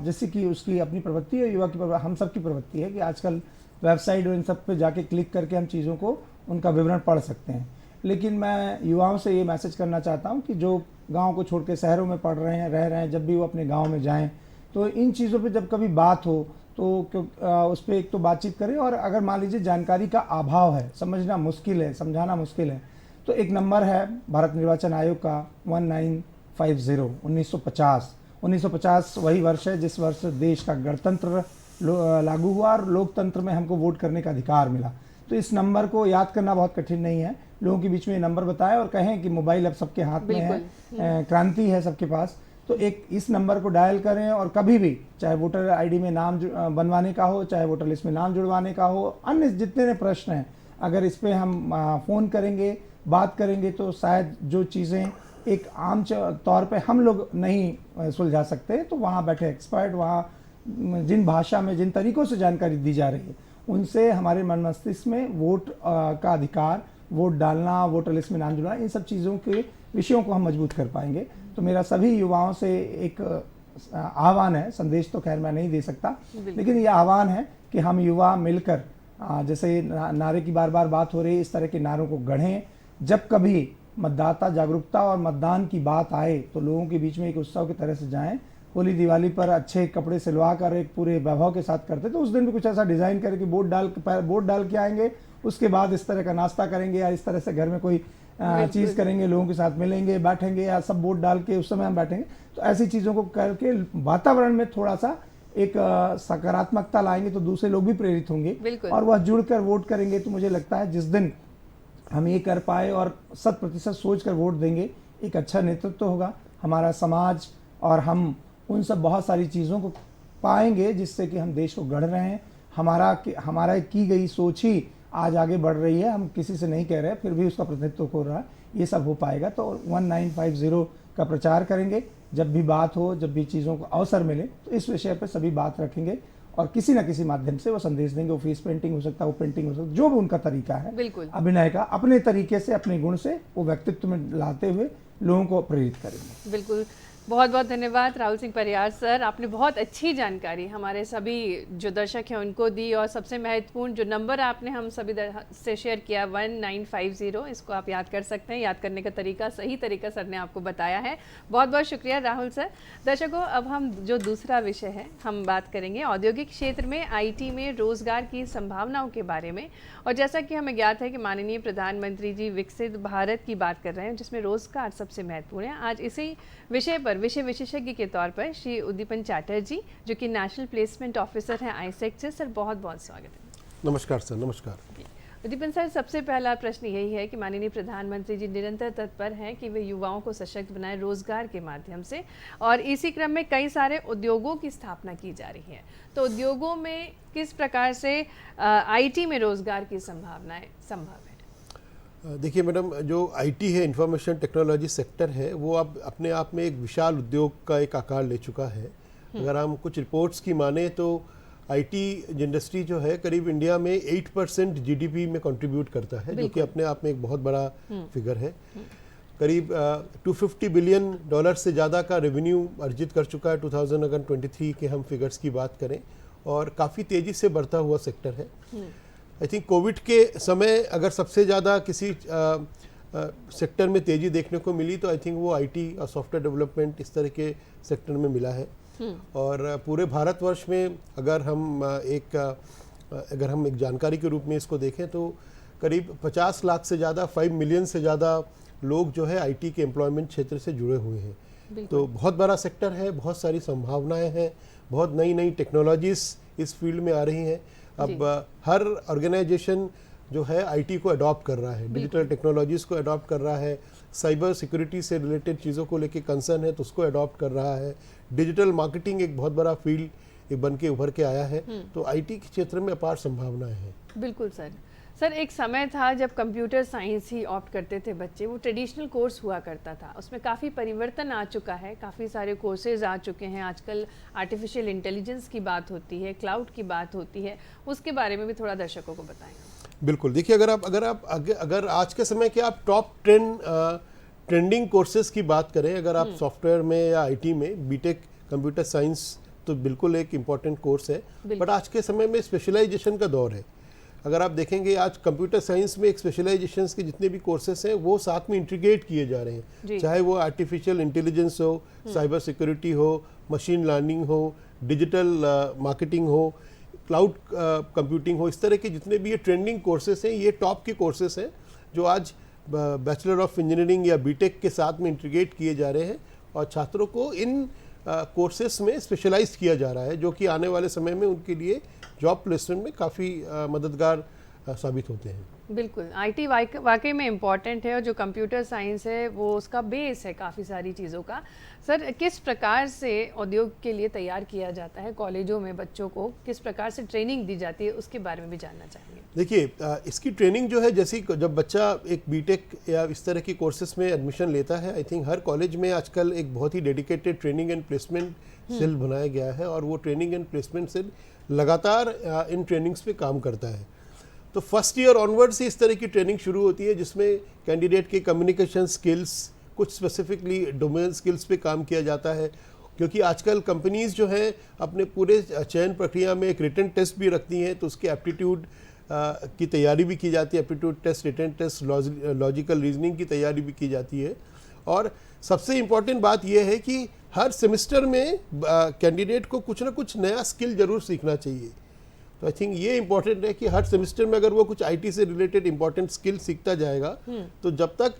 जैसे कि उसकी अपनी प्रवृत्ति है, युवा की हम सब की प्रवृत्ति है कि आजकल वेबसाइट और इन सब पे जाके क्लिक करके हम चीज़ों को, उनका विवरण पढ़ सकते हैं। लेकिन मैं युवाओं से ये मैसेज करना चाहता हूँ कि जो गांव को छोड़ के शहरों में पढ़ रहे हैं, रह रहे हैं, जब भी वो अपने गांव में जाएं तो इन चीज़ों पे जब कभी बात हो तो उस पर एक तो बातचीत करें, और अगर मान लीजिए जानकारी का अभाव है, समझना मुश्किल है, समझाना मुश्किल है, तो एक नंबर है भारत निर्वाचन आयोग का 1950। 1950 वही वर्ष है जिस वर्ष देश का गणतंत्र लागू हुआ और लोकतंत्र में हमको वोट करने का अधिकार मिला। तो इस नंबर को याद करना बहुत कठिन नहीं है, लोगों के बीच में ये नंबर बताएं और कहें कि मोबाइल अब सबके हाथ में है, क्रांति है सबके पास, तो एक इस नंबर को डायल करें, और कभी भी चाहे वोटर आईडी में नाम बनवाने का हो, चाहे वोटर लिस्ट में नाम जुड़वाने का हो, अन्य जितने प्रश्न हैं, अगर इस पर हम फ़ोन करेंगे, बात करेंगे, तो शायद जो चीज़ें एक आम तौर पे हम लोग नहीं सुलझा सकते, तो वहाँ बैठे एक्सपर्ट, वहाँ जिन भाषा में, जिन तरीक़ों से जानकारी दी जा रही है, उनसे हमारे मन मस्तिष्क में वोट का अधिकार, वोट डालना, वोटर लिस्ट में नाम जुड़ना, इन सब चीज़ों के विषयों को हम मजबूत कर पाएंगे। तो मेरा सभी युवाओं से एक आह्वान है, संदेश तो खैर मैं नहीं दे सकता, लेकिन ये आह्वान है कि हम युवा मिलकर जैसे नारे की बार बार बात हो रही है, इस तरह के नारों को गढ़ें। जब कभी मतदाता जागरूकता और मतदान की बात आए तो लोगों के बीच में एक उत्सव की तरह से जाएं। होली दिवाली पर अच्छे कपड़े सिलवा कर एक पूरे वैभव के साथ करते, तो उस दिन भी कुछ ऐसा डिज़ाइन करके वोट डाल के आएंगे, उसके बाद इस तरह का नाश्ता करेंगे या इस तरह से घर में कोई चीज़ करेंगे, लोगों के साथ मिलेंगे, बैठेंगे या सब वोट डाल के उस समय हम बैठेंगे। तो ऐसी चीज़ों को करके वातावरण में थोड़ा सा एक सकारात्मकता लाएंगे तो दूसरे लोग भी प्रेरित होंगे और वह जुड़कर वोट करेंगे। तो मुझे लगता है जिस दिन हम ये कर पाए और 100% सोच कर वोट देंगे, एक अच्छा नेतृत्व होगा, हमारा समाज और हम उन सब बहुत सारी चीज़ों को पाएंगे जिससे कि हम देश को गढ़ रहे हैं। हमारा की गई सोच ही आज आगे बढ़ रही है, हम किसी से नहीं कह रहे, फिर भी उसका प्रतिनिधित्व हो रहा है। ये सब हो पाएगा तो 1950 का प्रचार करेंगे। जब भी बात हो, जब भी चीज़ों को अवसर मिले तो इस विषय पर सभी बात रखेंगे और किसी ना किसी माध्यम से वो संदेश देंगे। वो फेस पेंटिंग हो सकता है, वो पेंटिंग हो सकता है, जो भी उनका तरीका है अभिनय का, अपने तरीके से अपने गुण से वो व्यक्तित्व में लाते हुए लोगों को प्रेरित करेंगे। बिल्कुल, बहुत बहुत धन्यवाद राहुल सिंह परिहार सर, आपने बहुत अच्छी जानकारी हमारे सभी जो दर्शक हैं उनको दी और सबसे महत्वपूर्ण जो नंबर आपने हम सभी से शेयर किया 1950, इसको आप याद कर सकते हैं। याद करने का तरीका, सही तरीका सर ने आपको बताया है। बहुत बहुत शुक्रिया राहुल सर। दर्शकों, अब हम जो दूसरा विषय है हम बात करेंगे औद्योगिक क्षेत्र में IT में रोजगार की संभावनाओं के बारे में। और जैसा कि हमें ज्ञात है कि माननीय प्रधानमंत्री जी विकसित भारत की बात कर रहे हैं जिसमें रोजगार सबसे महत्वपूर्ण है। आज इसी विषय पर विषय विशेषज्ञ के तौर पर श्री उद्दीपन चैटर्जी जो कि नेशनल प्लेसमेंट ऑफिसर हैं आईसेक्ट से, सर बहुत बहुत स्वागत है। नमस्कार सर। नमस्कार उद्दीपन सर, सबसे पहला प्रश्न यही है कि माननीय प्रधानमंत्री जी निरंतर तत्पर हैं कि वे युवाओं को सशक्त बनाएं रोजगार के माध्यम से, और इसी क्रम में कई सारे उद्योगों की स्थापना की जा रही है। तो उद्योगों में किस प्रकार से IT में रोजगार की संभावनाएं संभव है? देखिए मैडम, जो IT है, इंफॉर्मेशन टेक्नोलॉजी सेक्टर है, वो अब अपने आप में एक विशाल उद्योग का एक आकार ले चुका है। अगर हम कुछ रिपोर्ट्स की माने तो IT इंडस्ट्री जो है करीब इंडिया में 8% GDP में कंट्रीब्यूट करता है, जो कि अपने आप में एक बहुत बड़ा फिगर है। करीब $250 बिलियन से ज़्यादा का रेवेन्यू अर्जित कर चुका है 2023 के हम फिगर्स की बात करें, और काफ़ी तेज़ी से बढ़ता हुआ सेक्टर है। आई थिंक कोविड के समय अगर सबसे ज़्यादा किसी सेक्टर में तेज़ी देखने को मिली तो आई थिंक वो IT और सॉफ्टवेयर डेवलपमेंट इस तरह के सेक्टर में मिला है। और पूरे भारतवर्ष में अगर हम एक जानकारी के रूप में इसको देखें तो करीब 50 लाख से ज़्यादा, 5 मिलियन से ज़्यादा लोग जो है IT के एम्प्लॉयमेंट क्षेत्र से जुड़े हुए हैं। तो बहुत बड़ा सेक्टर है, बहुत सारी संभावनाएं हैं, बहुत नई नई टेक्नोलॉजीज़ इस फील्ड में आ रही हैं। अब हर ऑर्गेनाइजेशन जो है IT को अडॉप्ट कर रहा है, डिजिटल टेक्नोलॉजीज़ को अडॉप्ट कर रहा है, साइबर सिक्योरिटी से रिलेटेड चीज़ों को लेके कंसर्न है तो उसको अडॉप्ट कर रहा है। डिजिटल मार्केटिंग एक बहुत बड़ा फील्ड बन के उभर के आया है। तो IT के क्षेत्र में अपार संभावनाएं हैं। बिल्कुल सर, एक समय था जब कंप्यूटर साइंस ही ऑप्ट करते थे बच्चे, वो ट्रेडिशनल कोर्स हुआ करता था, उसमें काफ़ी परिवर्तन आ चुका है, काफ़ी सारे कोर्सेज आ चुके हैं। आजकल आर्टिफिशियल इंटेलिजेंस की बात होती है, क्लाउड की बात होती है, उसके बारे में भी थोड़ा दर्शकों को बताएं। बिल्कुल, देखिए अगर आज के समय के आप टॉप 10 ट्रेंडिंग कोर्सेज की बात करें, अगर आप सॉफ्टवेयर में या IT में, बीटेक कंप्यूटर साइंस तो बिल्कुल एक इम्पॉर्टेंट कोर्स है, बट आज के समय में स्पेशलाइजेशन का दौर है। अगर आप देखेंगे आज कंप्यूटर साइंस में एक स्पेशलाइजेशंस के जितने भी कोर्सेस हैं वो साथ में इंटीग्रेट किए जा रहे हैं, चाहे वो आर्टिफिशियल इंटेलिजेंस हो, साइबर सिक्योरिटी हो, मशीन लर्निंग हो, डिजिटल मार्केटिंग हो, क्लाउड कंप्यूटिंग हो, इस तरह के जितने भी ये ट्रेंडिंग कोर्सेस हैं, ये टॉप के कोर्सेस हैं जो आज बैचलर ऑफ इंजीनियरिंग या बीटेक के साथ में इंटीग्रेट किए जा रहे हैं और छात्रों को इन कोर्सेस में स्पेशलाइज किया जा रहा है, जो कि आने वाले समय में उनके लिए जॉब प्लेसमेंट में काफ़ी मददगार साबित होते हैं। बिल्कुल, IT वाकई में इम्पॉर्टेंट है और जो कंप्यूटर साइंस है वो उसका बेस है काफ़ी सारी चीज़ों का। सर, किस प्रकार से उद्योग के लिए तैयार किया जाता है, कॉलेजों में बच्चों को किस प्रकार से ट्रेनिंग दी जाती है, उसके बारे में भी जानना चाहेंगे। देखिए, इसकी ट्रेनिंग जो है, जैसे जब बच्चा एक बीटेक या इस तरह की कोर्सेज में एडमिशन लेता है, आई थिंक हर कॉलेज में आजकल एक बहुत ही dedicated training and placement cell बनाया गया है और वो ट्रेनिंग एंड प्लेसमेंट सेल लगातार इन ट्रेनिंग्स पे काम करता है। तो फर्स्ट ईयर ऑनवर्ड से इस तरह की ट्रेनिंग शुरू होती है जिसमें कैंडिडेट के कम्युनिकेशन स्किल्स, कुछ स्पेसिफिकली डोमेन स्किल्स पे काम किया जाता है, क्योंकि आजकल कंपनीज जो हैं अपने पूरे चयन प्रक्रिया में एक रिटन टेस्ट भी रखती हैं, तो उसके एप्टीट्यूड की तैयारी भी की जाती है, aptitude test, written test, logical reasoning की तैयारी भी की जाती है। और सबसे इम्पॉर्टेंट बात यह है कि हर सेमेस्टर में कैंडिडेट को कुछ ना कुछ नया स्किल जरूर सीखना चाहिए। तो आई थिंक ये इम्पॉर्टेंट है कि हर सेमेस्टर में अगर वो कुछ आईटी से रिलेटेड इम्पॉर्टेंट स्किल सीखता जाएगा तो जब तक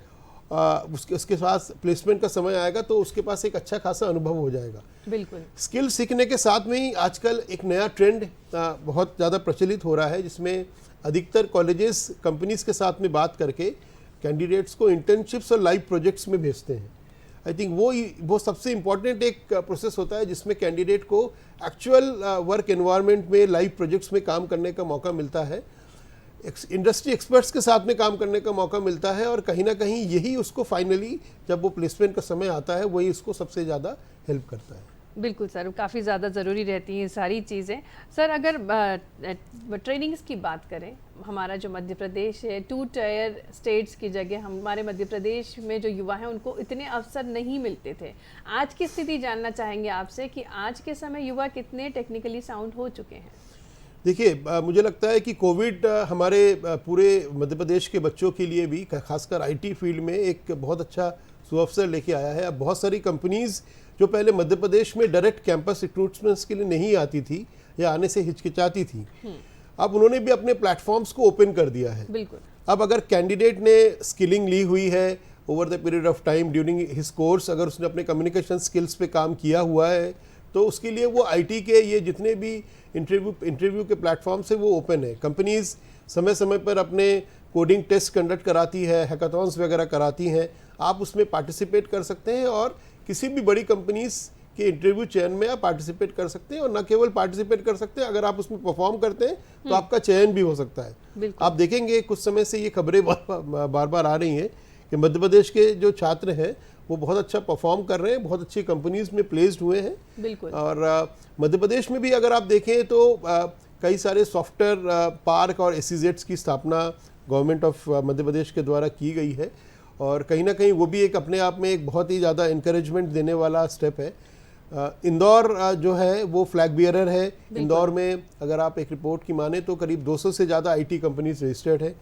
उसके पास प्लेसमेंट का समय आएगा तो उसके पास एक अच्छा खासा अनुभव हो जाएगा। बिल्कुल। स्किल सीखने के साथ में ही आजकल एक नया ट्रेंड बहुत ज़्यादा प्रचलित हो रहा है, जिसमें अधिकतर कॉलेजेस कंपनीज के साथ में बात करके कैंडिडेट्स को इंटर्नशिप्स और लाइव प्रोजेक्ट्स में भेजते हैं। आई थिंक वो सबसे इम्पॉर्टेंट एक प्रोसेस होता है जिसमें कैंडिडेट को एक्चुअल वर्क एनवायरनमेंट में लाइव प्रोजेक्ट्स में काम करने का मौका मिलता है, इंडस्ट्री एक्सपर्ट्स के साथ में काम करने का मौका मिलता है, और कहीं ना कहीं यही उसको फाइनली जब वो प्लेसमेंट का समय आता है वही उसको सबसे ज़्यादा हेल्प करता है। बिल्कुल सर, काफ़ी ज़्यादा ज़रूरी रहती हैं सारी चीज़ें। सर अगर ट्रेनिंग्स की बात करें, हमारा जो मध्य प्रदेश है 2 टायर स्टेट्स की जगह हमारे मध्य प्रदेश में जो युवा हैं उनको इतने अवसर नहीं मिलते थे। आज की स्थिति जानना चाहेंगे आपसे कि आज के समय युवा कितने टेक्निकली साउंड हो चुके हैं? देखिए, मुझे लगता है कि कोविड हमारे पूरे मध्य प्रदेश के बच्चों के लिए भी, खासकर आईटी फील्ड में एक बहुत अच्छा सुअवसर लेके आया है। अब बहुत सारी कंपनीज जो पहले मध्य प्रदेश में डायरेक्ट कैंपस रिक्रूटमेंट्स के लिए नहीं आती थी या आने से हिचकिचाती थी, अब उन्होंने भी अपने प्लेटफॉर्म्स को ओपन कर दिया है। बिल्कुल। अब अगर कैंडिडेट ने स्किलिंग ली हुई है over the period of time during his course, अगर उसने अपने कम्युनिकेशन स्किल्स पे काम किया हुआ है, तो उसके लिए वो आईटी के ये जितने भी इंटरव्यू के प्लेटफॉर्म से वो ओपन है। कंपनीज समय समय पर अपने कोडिंग टेस्ट कंडक्ट कराती है, हैकाथॉन्स वगैरह कराती हैं, आप उसमें पार्टिसिपेट कर सकते हैं और किसी भी बड़ी कंपनीज के इंटरव्यू चयन में आप पार्टिसिपेट कर सकते हैं। और न केवल पार्टिसिपेट कर सकते हैं, अगर आप उसमें परफॉर्म करते हैं तो आपका चयन भी हो सकता है। आप देखेंगे कुछ समय से ये खबरें बार बार आ रही हैं कि मध्य प्रदेश के जो छात्र हैं वो बहुत अच्छा परफॉर्म कर रहे हैं, बहुत अच्छी कंपनीज में प्लेस्ड हुए हैं। बिल्कुल। और मध्य प्रदेश में भी अगर आप देखें तो कई सारे सॉफ्टवेयर पार्क और एसईजेड्स की स्थापना गवर्नमेंट ऑफ मध्य प्रदेश के द्वारा की गई है, और कहीं ना कहीं वो भी एक अपने आप में एक बहुत ही ज़्यादा इंकरेजमेंट देने वाला स्टेप है। इंदौर जो है वो फ्लैग बियरर है। इंदौर में अगर आप एक रिपोर्ट की माने तो करीब 200 से ज़्यादा आईटी कंपनीज रजिस्टर्ड है।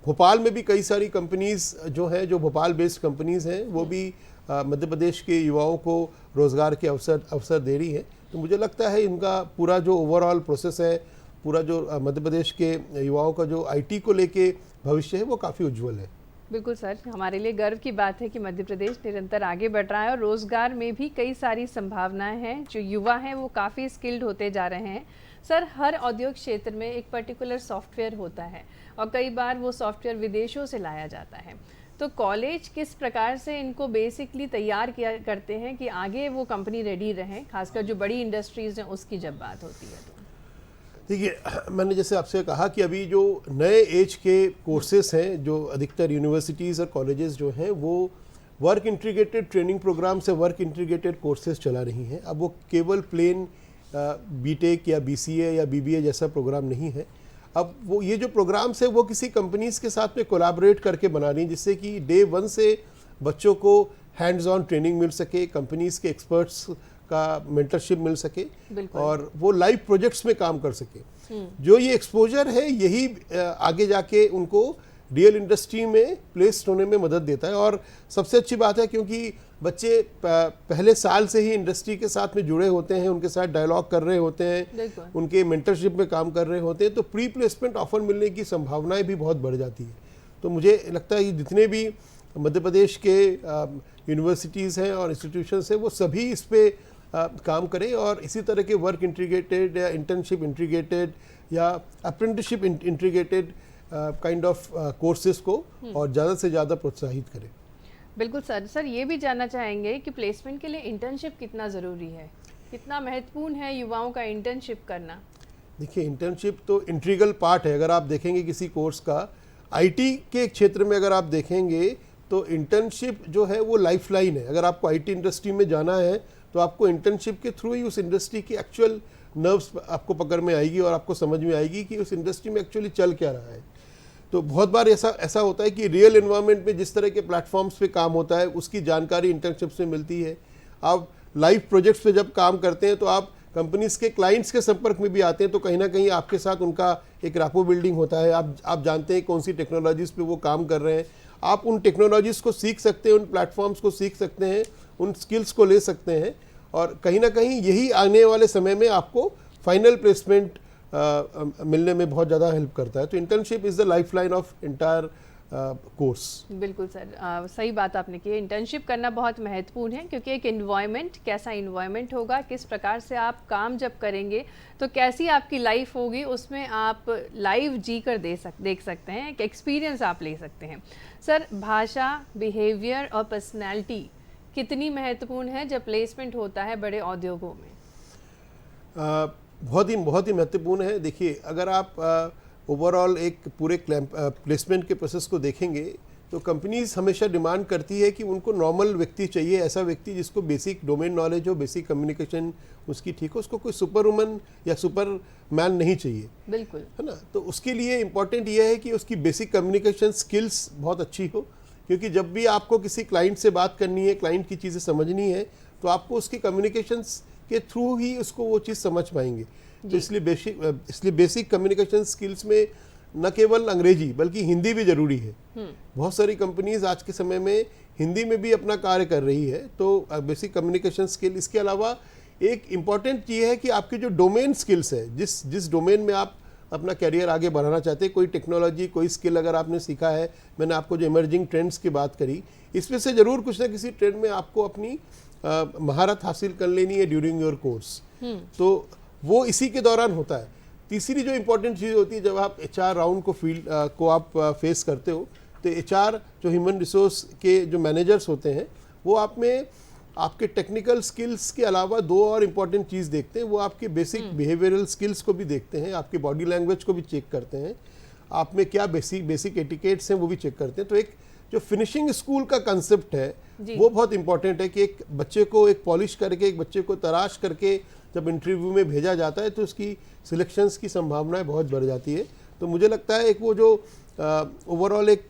भोपाल में भी कई सारी कंपनीज जो हैं, जो भोपाल बेस्ड कंपनीज हैं, वो भी मध्य प्रदेश के युवाओं को रोज़गार के अवसर दे रही हैं। तो मुझे लगता है इनका पूरा जो ओवरऑल प्रोसेस है, पूरा जो मध्य प्रदेश के युवाओं का जो आईटी को लेके भविष्य है वो काफ़ी उज्जवल है। बिल्कुल सर, हमारे लिए गर्व की बात है कि मध्य प्रदेश निरंतर आगे बढ़ रहा है और रोज़गार में भी कई सारी संभावनाएं हैं। जो युवा हैं वो काफ़ी स्किल्ड होते जा रहे हैं। सर, हर औद्योगिक क्षेत्र में एक पर्टिकुलर सॉफ्टवेयर होता है और कई बार वो सॉफ्टवेयर विदेशों से लाया जाता है। तो कॉलेज किस प्रकार से इनको बेसिकली तैयार किया करते हैं कि आगे वो कंपनी रेडी रहें, खासकर जो बड़ी इंडस्ट्रीज़ हैं उसकी जब बात होती है? तो देखिए, मैंने जैसे आपसे कहा कि अभी जो नए एज के कोर्सेस हैं, जो अधिकतर यूनिवर्सिटीज़ और कॉलेजेस जो हैं वो वर्क इंटीग्रेटेड ट्रेनिंग प्रोग्राम से वर्क इंटीग्रेटेड कोर्सेज चला रही हैं। अब वो केवल प्लेन बीटेक या बीसीए या बीबीए जैसा प्रोग्राम नहीं है। अब वो ये जो प्रोग्राम्स है वो किसी कंपनीज़ के साथ में कोलैबोरेट करके बना रही हैं, जिससे कि डे 1 से बच्चों को हैंड्स ऑन ट्रेनिंग मिल सके, कंपनीज़ के एक्सपर्ट्स का मेंटरशिप मिल सके और वो लाइव प्रोजेक्ट्स में काम कर सके। जो ये एक्सपोजर है यही आगे जाके उनको रियल इंडस्ट्री में प्लेस्ड होने में मदद देता है। और सबसे अच्छी बात है क्योंकि बच्चे पहले साल से ही इंडस्ट्री के साथ में जुड़े होते हैं, उनके साथ डायलॉग कर रहे होते हैं, उनके मेंटरशिप में काम कर रहे होते हैं, तो प्री प्लेसमेंट ऑफर मिलने की संभावनाएं भी बहुत बढ़ जाती है। तो मुझे लगता है कि जितने भी मध्य प्रदेश के यूनिवर्सिटीज़ हैं और इंस्टीट्यूशंस हैं वो सभी इस पर काम करें और इसी तरह के वर्क इंटीग्रेटेड या इंटर्नशिप इंटीग्रेटेड या apprenticeship integrated kind of courses को और ज़्यादा से ज़्यादा प्रोत्साहित करें। बिल्कुल सर। सर, ये भी जानना चाहेंगे कि प्लेसमेंट के लिए इंटर्नशिप कितना ज़रूरी है, कितना महत्वपूर्ण है युवाओं का इंटर्नशिप करना? देखिए, इंटर्नशिप तो इंटीग्रल पार्ट है। अगर आप देखेंगे किसी कोर्स का, आईटी के क्षेत्र में अगर आप देखेंगे तो इंटर्नशिप जो है वो लाइफलाइन है। अगर आपको आईटी इंडस्ट्री में जाना है तो आपको इंटर्नशिप के थ्रू ही उस इंडस्ट्री की एक्चुअल नर्व्स आपको पकड़ में आएगी और आपको समझ में आएगी कि उस इंडस्ट्री में एक्चुअली चल क्या रहा है। तो बहुत बार ऐसा होता है कि रियल एनवायरनमेंट में जिस तरह के प्लेटफॉर्म्स पे काम होता है उसकी जानकारी इंटर्नशिप से मिलती है। आप लाइव प्रोजेक्ट्स पे जब काम करते हैं तो आप कंपनीज के क्लाइंट्स के संपर्क में भी आते हैं, तो कहीं ना कहीं आपके साथ उनका एक रैपो बिल्डिंग होता है। आप जानते हैं कौन सी टेक्नोलॉजीज़ पे वो काम कर रहे हैं, आप उन टेक्नोलॉजीज़ को सीख सकते हैं, उन प्लेटफॉर्म्स को सीख सकते हैं, उन स्किल्स को ले सकते हैं, और कहीं ना कहीं यही आने वाले समय में आपको फाइनल प्लेसमेंट मिलने में बहुत ज़्यादा हेल्प करता है। तो internship is the life line of entire course. बिल्कुल सर, सही बात आपने की। इंटर्नशिप करना बहुत महत्वपूर्ण है, क्योंकि एक इन्वायरमेंट, कैसा इन्वायरमेंट होगा, किस प्रकार से आप काम जब करेंगे तो कैसी आपकी लाइफ होगी, उसमें आप लाइव जी कर देख सकते हैं, एक एक्सपीरियंस आप ले सकते हैं। सर, भाषा, बिहेवियर और पर्सनैलिटी कितनी महत्वपूर्ण है जब प्लेसमेंट होता है बड़े उद्योगों में? बहुत ही महत्वपूर्ण है। देखिए, अगर आप ओवरऑल एक पूरे प्लेसमेंट के प्रोसेस को देखेंगे तो कंपनीज हमेशा डिमांड करती है कि उनको नॉर्मल व्यक्ति चाहिए, ऐसा व्यक्ति जिसको बेसिक डोमेन नॉलेज हो, बेसिक कम्युनिकेशन उसकी ठीक हो, उसको कोई सुपर वुमन या सुपर मैन नहीं चाहिए। बिल्कुल, है ना। तो उसके लिए इम्पॉर्टेंट ये है कि उसकी बेसिक कम्युनिकेशन स्किल्स बहुत अच्छी हो, क्योंकि जब भी आपको किसी क्लाइंट से बात करनी है, क्लाइंट की चीज़ें समझनी है, तो आपको उसकी कम्युनिकेशंस के थ्रू ही उसको वो चीज़ समझ पाएंगे। तो इसलिए बेसिक कम्युनिकेशन स्किल्स में न केवल अंग्रेजी बल्कि हिंदी भी ज़रूरी है। बहुत सारी कंपनीज आज के समय में हिंदी में भी अपना कार्य कर रही है, तो बेसिक कम्युनिकेशन स्किल। इसके अलावा एक इम्पॉर्टेंट चीज़ है कि आपके जो डोमेन स्किल्स है, जिस डोमेन में आप अपना कैरियर आगे बढ़ाना चाहते हैं, कोई टेक्नोलॉजी, कोई स्किल अगर आपने सीखा है, मैंने आपको जो इमर्जिंग ट्रेंड्स की बात करी, इसमें से ज़रूर कुछ ना किसी ट्रेंड में आपको अपनी महारत हासिल कर लेनी है ड्यूरिंग योर कोर्स। तो वो इसी के दौरान होता है। तीसरी जो इम्पोर्टेंट चीज़ होती है, जब आप HR राउंड को आप फेस करते हो, तो HR जो ह्यूमन रिसोर्स के जो मैनेजर्स होते हैं, वो आप में आपके टेक्निकल स्किल्स के अलावा दो और इम्पॉर्टेंट चीज़ देखते हैं। वो आपके बेसिक बिहेवियरल स्किल्स को भी देखते हैं, आपकी बॉडी लैंग्वेज को भी चेक करते हैं, आप में क्या बेसिक एटिकेट्स हैं वो भी चेक करते हैं। तो एक जो फिनिशिंग स्कूल का कंसेप्ट है वो बहुत इंपॉर्टेंट है कि एक बच्चे को एक पॉलिश करके, एक बच्चे को तराश करके जब इंटरव्यू में भेजा जाता है तो उसकी सिलेक्शंस की संभावनाएं बहुत बढ़ जाती है। तो मुझे लगता है एक वो जो ओवरऑल एक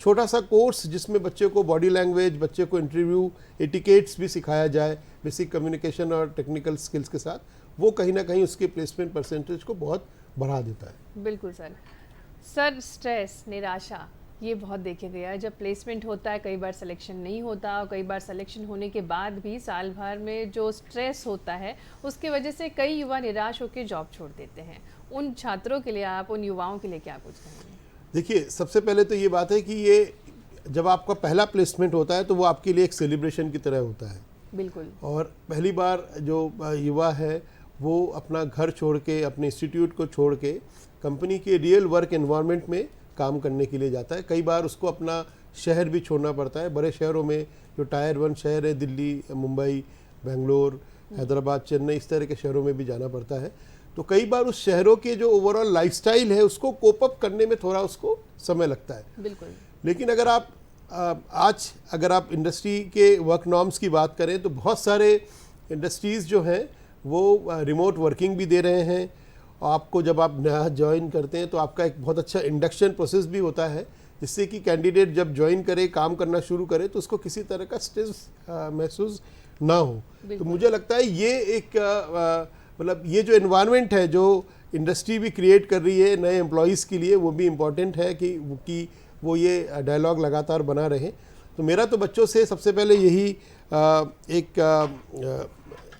छोटा सा कोर्स जिसमें बच्चे को बॉडी लैंग्वेज, बच्चे को इंटरव्यू एटिकेट्स भी सिखाया जाए बेसिक कम्युनिकेशन और टेक्निकल स्किल्स के साथ, वो कहीं ना कहीं उसके प्लेसमेंट परसेंटेज को बहुत बढ़ा देता है। बिल्कुल सर। सर, स्ट्रेस, निराशा, ये बहुत देखा गया है। जब प्लेसमेंट होता है कई बार सिलेक्शन नहीं होता, और कई बार सिलेक्शन होने के बाद भी साल भर में जो स्ट्रेस होता है उसकी वजह से कई युवा निराश होकर जॉब छोड़ देते हैं। उन छात्रों के लिए आप, उन युवाओं के लिए क्या कुछ कहेंगे? देखिए, सबसे पहले तो ये बात है कि ये जब आपका पहला प्लेसमेंट होता है तो वो आपके लिए एक सेलिब्रेशन की तरह होता है। बिल्कुल। और पहली बार जो युवा है वो अपना घर छोड़ के, अपने इंस्टीट्यूट को छोड़ के कंपनी के रियल वर्क एनवायरनमेंट में काम करने के लिए जाता है। कई बार उसको अपना शहर भी छोड़ना पड़ता है। बड़े शहरों में जो टायर 1 शहर है, दिल्ली, मुंबई, बेंगलोर, हैदराबाद, चेन्नई, इस तरह के शहरों में भी जाना पड़ता है। तो कई बार उस शहरों के जो ओवरऑल लाइफस्टाइल है उसको कोप अप करने में थोड़ा उसको समय लगता है। बिल्कुल। लेकिन अगर आप इंडस्ट्री के वर्क नॉर्म्स की बात करें तो बहुत सारे इंडस्ट्रीज़ जो हैं वो रिमोट वर्किंग भी दे रहे हैं। आपको जब आप नया ज्वाइन करते हैं तो आपका एक बहुत अच्छा इंडक्शन प्रोसेस भी होता है, जिससे कि कैंडिडेट जब ज्वाइन करे, काम करना शुरू करे, तो उसको किसी तरह का स्ट्रेस महसूस ना हो। तो मुझे लगता है ये एक मतलब ये जो एनवायरनमेंट है जो इंडस्ट्री भी क्रिएट कर रही है नए एम्प्लॉयज़ के लिए, वो भी इम्पॉर्टेंट है कि वो ये डायलॉग लगातार बना रहे। तो मेरा तो बच्चों से सबसे पहले यही एक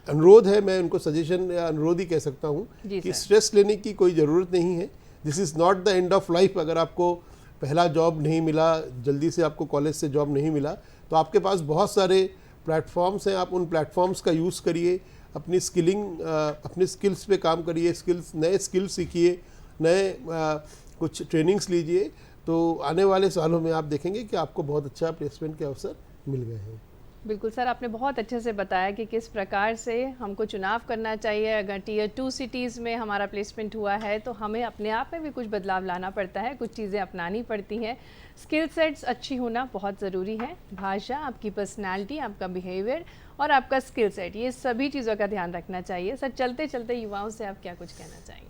अनुरोध है, मैं उनको सजेशन या अनुरोध ही कह सकता हूँ कि स्ट्रेस लेने की कोई ज़रूरत नहीं है। This is not the end of life. अगर आपको पहला जॉब नहीं मिला, जल्दी से आपको कॉलेज से जॉब नहीं मिला, तो आपके पास बहुत सारे प्लेटफॉर्म्स हैं। आप उन प्लेटफॉर्म्स का यूज़ करिए, अपनी अपने स्किल्स पे काम करिए, नए स्किल्स सीखिए, नए कुछ ट्रेनिंग्स लीजिए। तो आने वाले सालों में आप देखेंगे कि आपको बहुत अच्छा प्लेसमेंट के अवसर मिल गए हैं। बिल्कुल सर, आपने बहुत अच्छे से बताया कि किस प्रकार से हमको चुनाव करना चाहिए। अगर Tier 2 सिटीज़ में हमारा प्लेसमेंट हुआ है तो हमें अपने आप में भी कुछ बदलाव लाना पड़ता है, कुछ चीज़ें अपनानी पड़ती हैं। स्किल सेट्स अच्छी होना बहुत ज़रूरी है। भाषा, आपकी पर्सनालिटी, आपका बिहेवियर और आपका स्किल सेट, ये सभी चीज़ों का ध्यान रखना चाहिए। सर, चलते चलते युवाओं से आप क्या कुछ कहना चाहेंगे?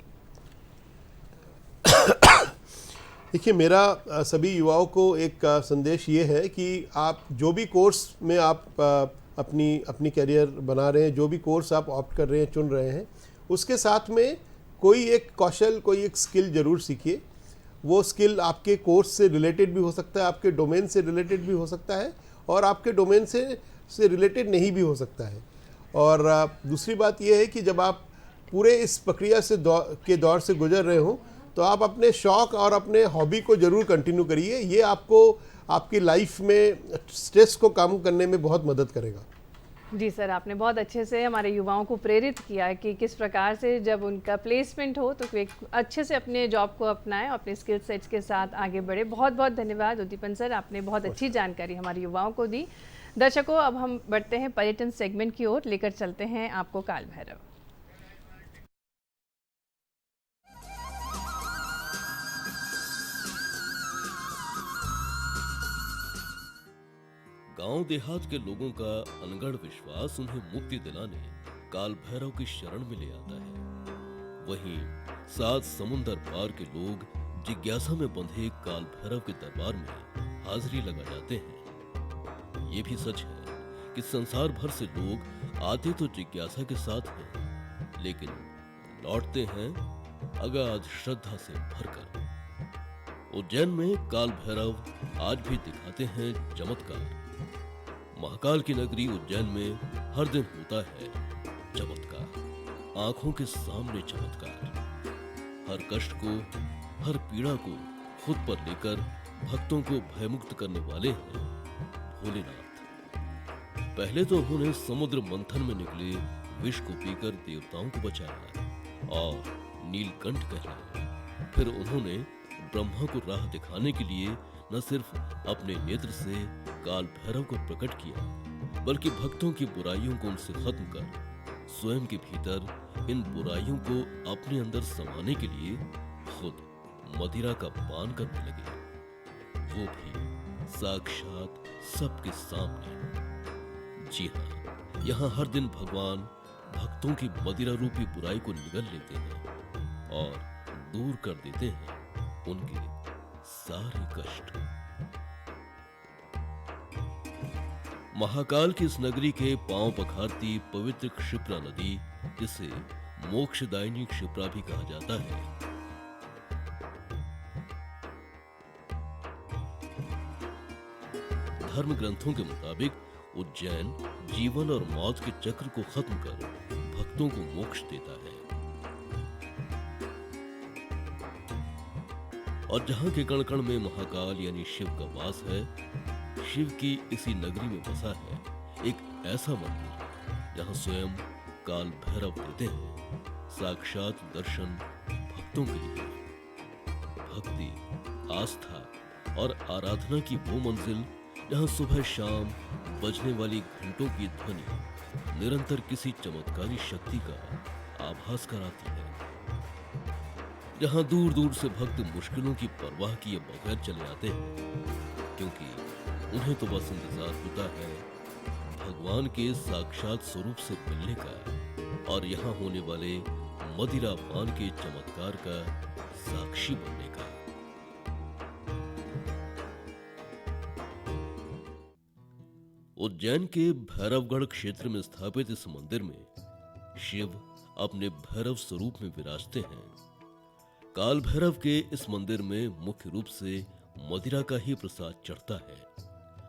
देखिए, मेरा सभी युवाओं को एक संदेश ये है कि आप जो भी कोर्स में आप अपनी अपनी करियर बना रहे हैं, जो भी कोर्स आप ऑप्ट कर रहे हैं, चुन रहे हैं, उसके साथ में कोई एक कौशल, कोई एक स्किल ज़रूर सीखिए। वो स्किल आपके कोर्स से रिलेटेड भी हो सकता है, आपके डोमेन से रिलेटेड भी हो सकता है, और आपके डोमेन से रिलेटेड नहीं भी हो सकता है। और दूसरी बात यह है कि जब आप पूरे इस प्रक्रिया से दौर से गुजर रहे हो, तो आप अपने शौक़ और अपने हॉबी को ज़रूर कंटिन्यू करिए। ये आपको आपकी लाइफ में स्ट्रेस को कम करने में बहुत मदद करेगा। जी सर, आपने बहुत अच्छे से हमारे युवाओं को प्रेरित किया कि किस प्रकार से जब उनका प्लेसमेंट हो तो वे अच्छे से अपने जॉब को अपनाएं, अपने स्किल सेट्स के साथ आगे बढ़े। बहुत बहुत धन्यवाद उद्दीपन सर, आपने बहुत अच्छी जानकारी हमारे युवाओं को दी। दर्शकों, अब हम बढ़ते हैं पर्यटन सेगमेंट की ओर, लेकर चलते हैं आपको काल भैरव। गांव देहात के लोगों का अनगढ़ विश्वास उन्हें मुक्ति दिलाने काल भैरव की शरण में ले आता है। वहीं 7 समुंदर पार के लोग जिज्ञासा में बंधे काल भैरव के दरबार में हाजिरी लगा जाते हैं। ये भी सच है कि संसार भर से लोग आते तो जिज्ञासा के साथ हैं, लेकिन लौटते हैं अगाध श्रद्धा से भरकर। उज्जैन में काल भैरव आज भी दिखाते हैं चमत्कार। महाकाल की नगरी उज्जैन में हर दिन होता है चमत्कार, आंखों के सामने चमत्कार। हर कष्ट को, हर पीड़ा को खुद पर लेकर भक्तों को भयमुक्त करने वाले हैं भोलेनाथ। पहले तो उन्होंने समुद्र मंथन में निकले विष को पीकर देवताओं को बचाया और नीलकंठ कहलाया। फिर उन्होंने ब्रह्मा को राह दिखाने के लिए न सिर्फ अपने नेत्र से काल भैरव को प्रकट किया, बल्कि भक्तों की बुराइयों को उनसे खत्म कर स्वयं के भीतर इन बुराइयों को अपने अंदर समाने के लिए खुद मदिरा का पान करने लगे, वो भी साक्षात सबके सामने। जी हाँ, यहाँ हर दिन भगवान भक्तों की मदिरा रूपी बुराई को निगल लेते हैं और दूर कर देते हैं उनके सारे कष्ट। महाकाल की इस नगरी के पांव पखारती पवित्र क्षिप्रा नदी, जिसे मोक्षदायिनी क्षिप्रा भी कहा जाता है, धर्म ग्रंथों के मुताबिक उज्जैन जीवन और मौत के चक्र को खत्म कर भक्तों को मोक्ष देता है। और जहां के कण कण में महाकाल यानी शिव का वास है, शिव की इसी नगरी में बसा है एक ऐसा मंदिर जहां स्वयं काल भैरव देते हैं साक्षात दर्शन भक्तों के लिए। भक्ति, आस्था और आराधना की वो मंजिल जहां सुबह शाम बजने वाली घंटों की ध्वनि निरंतर किसी चमत्कारी शक्ति का आभास कराती है, जहां दूर दूर से भक्त मुश्किलों की परवाह किए बगैर चले आते हैं, क्योंकि उन्हें तो बस इंतजार होता है भगवान के साक्षात स्वरूप से मिलने का और यहाँ होने वाले मदिरा पान के चमत्कार का साक्षी बनने का। उज्जैन के भैरवगढ़ क्षेत्र में स्थापित इस मंदिर में शिव अपने भैरव स्वरूप में विराजते हैं। काल भैरव के इस मंदिर में मुख्य रूप से मदिरा का ही प्रसाद चढ़ता है।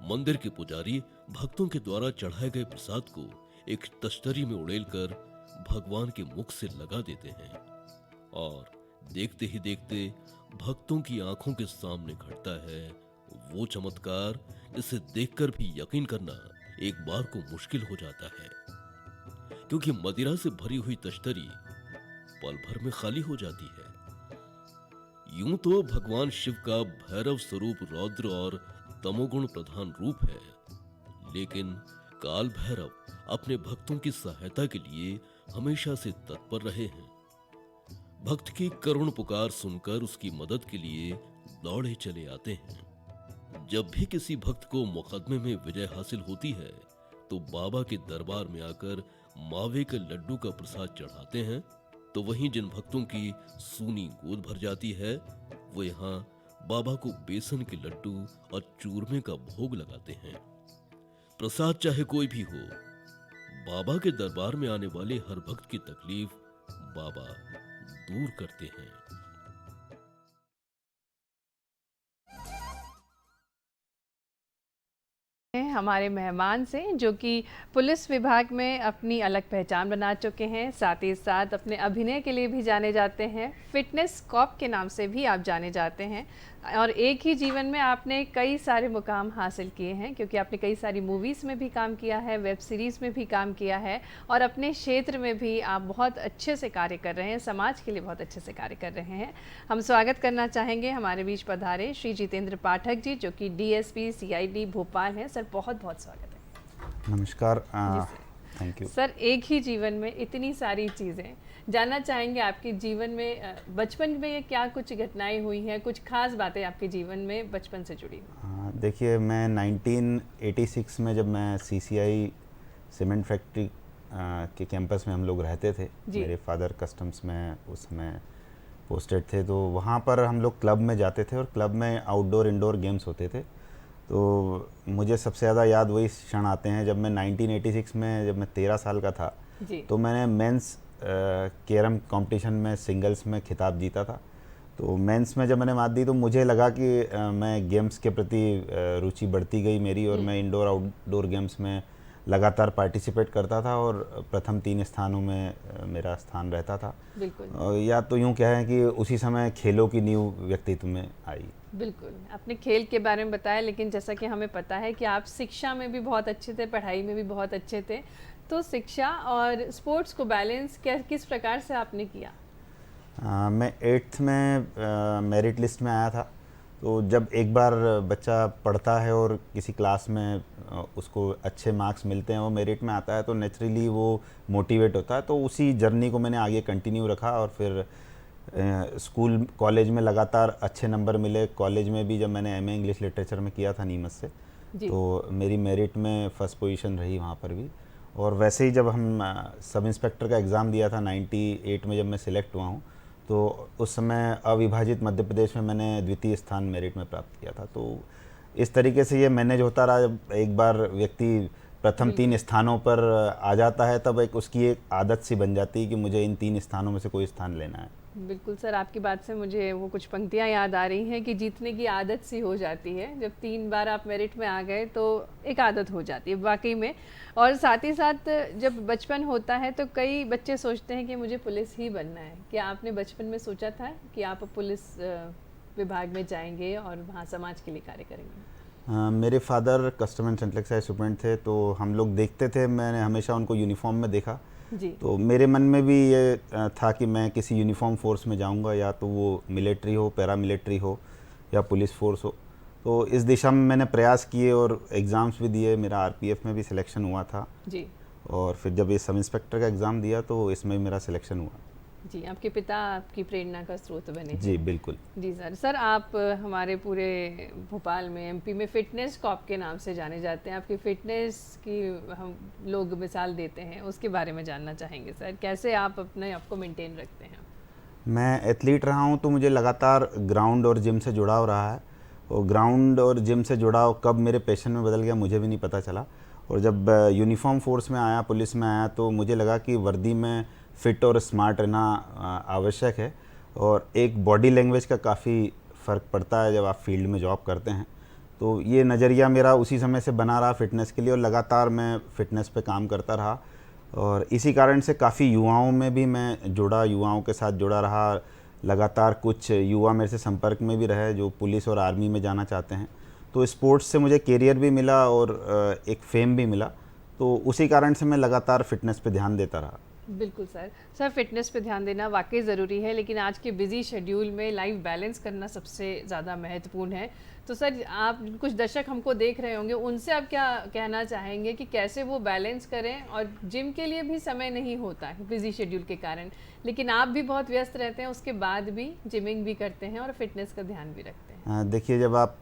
मंदिर के पुजारी भक्तों के द्वारा चढ़ाए गए प्रसाद को एक तश्तरी में उड़ेलकर भगवान के मुख से लगा देते हैं और देखते ही देखते भक्तों की आंखों के सामने घटता है वो चमत्कार जिसे देखकर भी यकीन करना एक बार को मुश्किल हो जाता है, क्योंकि मदिरा से भरी हुई तश्तरी पल भर में खाली हो जाती है। यूं तो भगवान शिव का भैरव स्वरूप रौद्र और तमोगुण प्रधान रूप है, लेकिन काल भैरव अपने भक्तों की सहायता के लिए हमेशा से तत्पर रहे हैं। भक्त की करुण पुकार सुनकर उसकी मदद के लिए दौड़े चले आते हैं। जब भी किसी भक्त को मुकदमे में विजय हासिल होती है तो बाबा के दरबार में आकर मावे के लड्डू का प्रसाद चढ़ाते हैं, तो वहीं जिन भक्तों की सूनी गोद भर जाती है वो यहाँ बाबा को बेसन के लड्डू और चूरमे का भोग लगाते हैं। प्रसाद चाहे कोई भी हो, बाबा के दरबार में आने वाले हर भक्त की तकलीफ बाबा दूर करते हैं। हमारे मेहमान से जो कि पुलिस विभाग में अपनी अलग पहचान बना चुके हैं, साथ ही साथ अपने अभिनय के लिए भी जाने जाते हैं, फिटनेस कॉप के नाम से भी आप जाने जाते हैं। और एक ही जीवन में आपने कई सारे मुकाम हासिल किए हैं, क्योंकि आपने कई सारी मूवीज़ में भी काम किया है, वेब सीरीज़ में भी काम किया है, और अपने क्षेत्र में भी आप बहुत अच्छे से कार्य कर रहे हैं, समाज के लिए बहुत अच्छे से कार्य कर रहे हैं। हम स्वागत करना चाहेंगे हमारे बीच पधारे श्री जितेंद्र पाठक जी, जो कि डीएसपी सीआईडी भोपाल हैं। सर, बहुत बहुत स्वागत है। नमस्कार, थैंक यू। सर, एक ही जीवन में इतनी सारी चीज़ें, जानना चाहेंगे आपके जीवन में बचपन में क्या कुछ घटनाएं हुई हैं, कुछ खास बातें आपके जीवन में बचपन से जुड़ी हुई? देखिए, मैं 1986 में जब मैं सीसीआई सीमेंट फैक्ट्री के कैंपस में हम लोग रहते थे, मेरे फादर कस्टम्स में उस समय पोस्टेड थे, तो वहाँ पर हम लोग क्लब में जाते थे और क्लब में आउटडोर इंडोर गेम्स होते थे। तो मुझे सबसे ज़्यादा याद वही क्षण आते हैं जब मैं 1986 में, जब मैं 13 साल का था, तो मैंने मेंस कैरम कंपटीशन में सिंगल्स में खिताब जीता था। तो मेंस में जब मैंने मात दी तो मुझे लगा कि मैं गेम्स के प्रति रुचि बढ़ती गई मेरी, और मैं इंडोर आउटडोर गेम्स में लगातार पार्टिसिपेट करता था और प्रथम 3 स्थानों में मेरा स्थान रहता था। बिल्कुल। या तो यूँ कहें कि उसी समय खेलों की नींव व्यक्तित्व में आई। बिल्कुल, आपने खेल के बारे में बताया, लेकिन जैसा कि हमें पता है कि आप शिक्षा में भी बहुत अच्छे थे, पढ़ाई में भी बहुत अच्छे थे, तो शिक्षा और स्पोर्ट्स को बैलेंस किस प्रकार से आपने किया? मैं 8th में मेरिट लिस्ट में आया था। तो जब एक बार बच्चा पढ़ता है और किसी क्लास में उसको अच्छे मार्क्स मिलते हैं, वो मेरिट में आता है, तो नेचुरली वो मोटिवेट होता है। तो उसी जर्नी को मैंने आगे कंटिन्यू रखा, और फिर स्कूल कॉलेज में लगातार अच्छे नंबर मिले। कॉलेज में भी जब मैंने एमए इंग्लिश लिटरेचर में किया था नीमच से, तो मेरी मेरिट में फर्स्ट पोजीशन रही वहाँ पर भी। और वैसे ही जब हम सब इंस्पेक्टर का एग्ज़ाम दिया था 98 में, जब मैं सिलेक्ट हुआ हूँ, तो उस समय अविभाजित मध्य प्रदेश में मैंने द्वितीय स्थान मेरिट में प्राप्त किया था। तो इस तरीके से ये मैनेज होता रहा। जब एक बार व्यक्ति प्रथम 3 स्थानों पर आ जाता है, तब उसकी एक आदत सी बन जाती है कि मुझे इन 3 स्थानों में से कोई स्थान लेना है। बिल्कुल सर, आपकी बात से मुझे वो कुछ पंक्तियाँ याद आ रही हैं कि जीतने की आदत सी हो जाती है। जब 3 बार आप मेरिट में आ गए तो एक आदत हो जाती है वाकई में। और साथ ही साथ जब बचपन होता है तो कई बच्चे सोचते हैं कि मुझे पुलिस ही बनना है। क्या आपने बचपन में सोचा था कि आप पुलिस विभाग में जाएंगे और वहाँ समाज के लिए कार्य करेंगे? मेरे father custom and central excise superintendent थे, तो हम लोग देखते थे, मैंने हमेशा उनको यूनिफॉर्म में देखा। तो मेरे मन में भी ये था कि मैं किसी यूनिफॉर्म फोर्स में जाऊंगा, या तो वो मिलिट्री हो, पैरा मिलिट्री हो, या पुलिस फोर्स हो। तो इस दिशा में मैंने प्रयास किए और एग्ज़ाम्स भी दिए। मेरा आरपीएफ में भी सिलेक्शन हुआ था जी। और फिर जब ये सब इंस्पेक्टर का एग्ज़ाम दिया तो इसमें भी मेरा सिलेक्शन हुआ। जी, आपके पिता आपकी प्रेरणा का स्रोत बने। जी बिल्कुल। जी सर, आप हमारे पूरे भोपाल में, एमपी में फिटनेस कॉप के नाम से जाने जाते हैं। आपकी फिटनेस की हम लोग मिसाल देते हैं, उसके बारे में जानना चाहेंगे सर। कैसे आप अपने आप को मेंटेन रखते हैं? मैं एथलीट रहा हूँ, तो मुझे लगातार ग्राउंड और जिम से जुड़ाव रहा है। और ग्राउंड और जिम से जुड़ाव कब मेरे पैशन में बदल गया मुझे भी नहीं पता चला। और जब यूनिफॉर्म फोर्स में आया, पुलिस में आया, तो मुझे लगा कि वर्दी में फिट और स्मार्ट रहना आवश्यक है। और एक बॉडी लैंग्वेज का काफ़ी फ़र्क पड़ता है जब आप फील्ड में जॉब करते हैं। तो ये नज़रिया मेरा उसी समय से बना रहा फिटनेस के लिए, और लगातार मैं फ़िटनेस पे काम करता रहा। और इसी कारण से काफ़ी युवाओं में भी मैं जुड़ा, युवाओं के साथ जुड़ा रहा। लगातार कुछ युवा मेरे से संपर्क में भी रहे जो पुलिस और आर्मी में जाना चाहते हैं। तो स्पोर्ट्स से मुझे कैरियर भी मिला और एक फेम भी मिला। तो उसी कारण से मैं लगातार फिटनेस पे ध्यान देता रहा। बिल्कुल सर, फिटनेस पे ध्यान देना वाकई ज़रूरी है, लेकिन आज के बिजी शेड्यूल में लाइफ बैलेंस करना सबसे ज़्यादा महत्वपूर्ण है। तो सर, आप कुछ दर्शक हमको देख रहे होंगे, उनसे आप क्या कहना चाहेंगे कि कैसे वो बैलेंस करें? और जिम के लिए भी समय नहीं होता है बिजी शेड्यूल के कारण, लेकिन आप भी बहुत व्यस्त रहते हैं, उसके बाद भी जिमिंग भी करते हैं और फिटनेस का ध्यान भी रखते हैं। देखिए, जब आप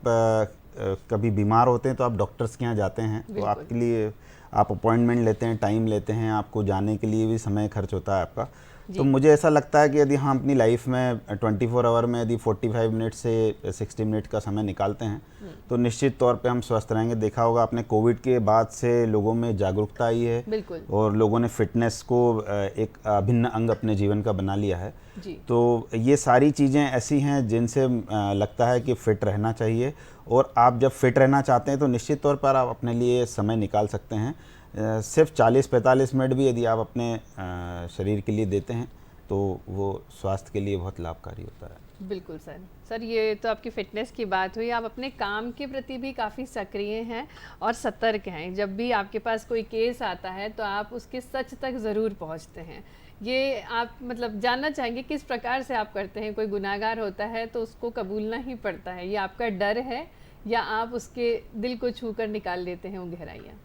कभी बीमार होते हैं तो आप डॉक्टर्स के यहाँ जाते हैं, तो आपके लिए आप अपॉइंटमेंट लेते हैं, टाइम लेते हैं, आपको जाने के लिए भी समय खर्च होता है आपका। तो मुझे ऐसा लगता है कि यदि हम अपनी लाइफ में 24 आवर में यदि 45 मिनट से 60 मिनट का समय निकालते हैं तो निश्चित तौर पे हम स्वस्थ रहेंगे। देखा होगा आपने, कोविड के बाद से लोगों में जागरूकता आई है, बिल्कुल, और लोगों ने फिटनेस को एक अभिन्न अंग अपने जीवन का बना लिया है जी। तो ये सारी चीज़ें ऐसी हैं जिनसे लगता है कि फ़िट रहना चाहिए, और आप जब फिट रहना चाहते हैं तो निश्चित तौर पर आप अपने लिए समय निकाल सकते हैं। सिर्फ 40-45 मिनट भी यदि आप अपने शरीर के लिए देते हैं तो वो स्वास्थ्य के लिए बहुत लाभकारी होता है। बिल्कुल सर, ये तो आपकी फ़िटनेस की बात हुई। आप अपने काम के प्रति भी काफ़ी सक्रिय हैं और सतर्क हैं। जब भी आपके पास कोई केस आता है तो आप उसके सच तक ज़रूर पहुंचते हैं। ये आप मतलब जानना चाहेंगे किस प्रकार से आप करते हैं? कोई गुनाहगार होता है तो उसको कबूलना ही पड़ता है, ये आपका डर है या आप उसके दिल को छू कर निकाल लेते हैं वो गहराइयाँ?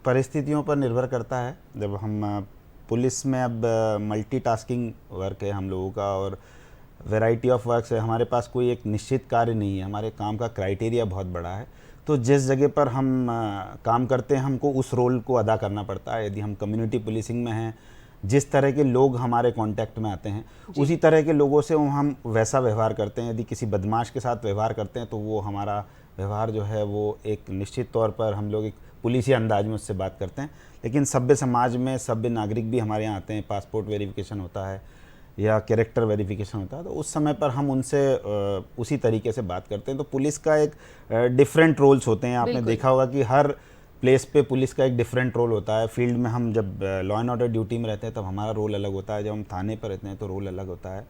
परिस्थितियों पर निर्भर करता है। जब हम पुलिस में अब मल्टीटास्किंग वर्क है हम लोगों का, और वैरायटी ऑफ वर्क्स है, हमारे पास कोई एक निश्चित कार्य नहीं है, हमारे काम का क्राइटेरिया बहुत बड़ा है। तो जिस जगह पर हम काम करते हैं हमको उस रोल को अदा करना पड़ता है। यदि हम कम्युनिटी पुलिसिंग में हैं, जिस तरह के लोग हमारे कांटेक्ट में आते हैं उसी तरह के लोगों से हम वैसा व्यवहार करते हैं। यदि किसी बदमाश के साथ व्यवहार करते हैं तो वो हमारा व्यवहार जो है वो एक निश्चित तौर पर हम लोग एक पुलिसी अंदाज में उससे बात करते हैं। लेकिन सभ्य समाज में सभ्य नागरिक भी हमारे यहाँ आते हैं, पासपोर्ट वेरिफिकेशन होता है या कैरेक्टर वेरिफिकेशन होता है, तो उस समय पर हम उनसे उसी तरीके से बात करते हैं। तो पुलिस का एक डिफरेंट रोल्स होते हैं। आपने देखा होगा कि हर प्लेस पे पुलिस का एक डिफरेंट रोल होता है। फील्ड में हम जब लॉ एंड ऑर्डर ड्यूटी में रहते हैं तब हमारा रोल अलग होता है, जब हम थाने पर रहते हैं तो रोल अलग होता है।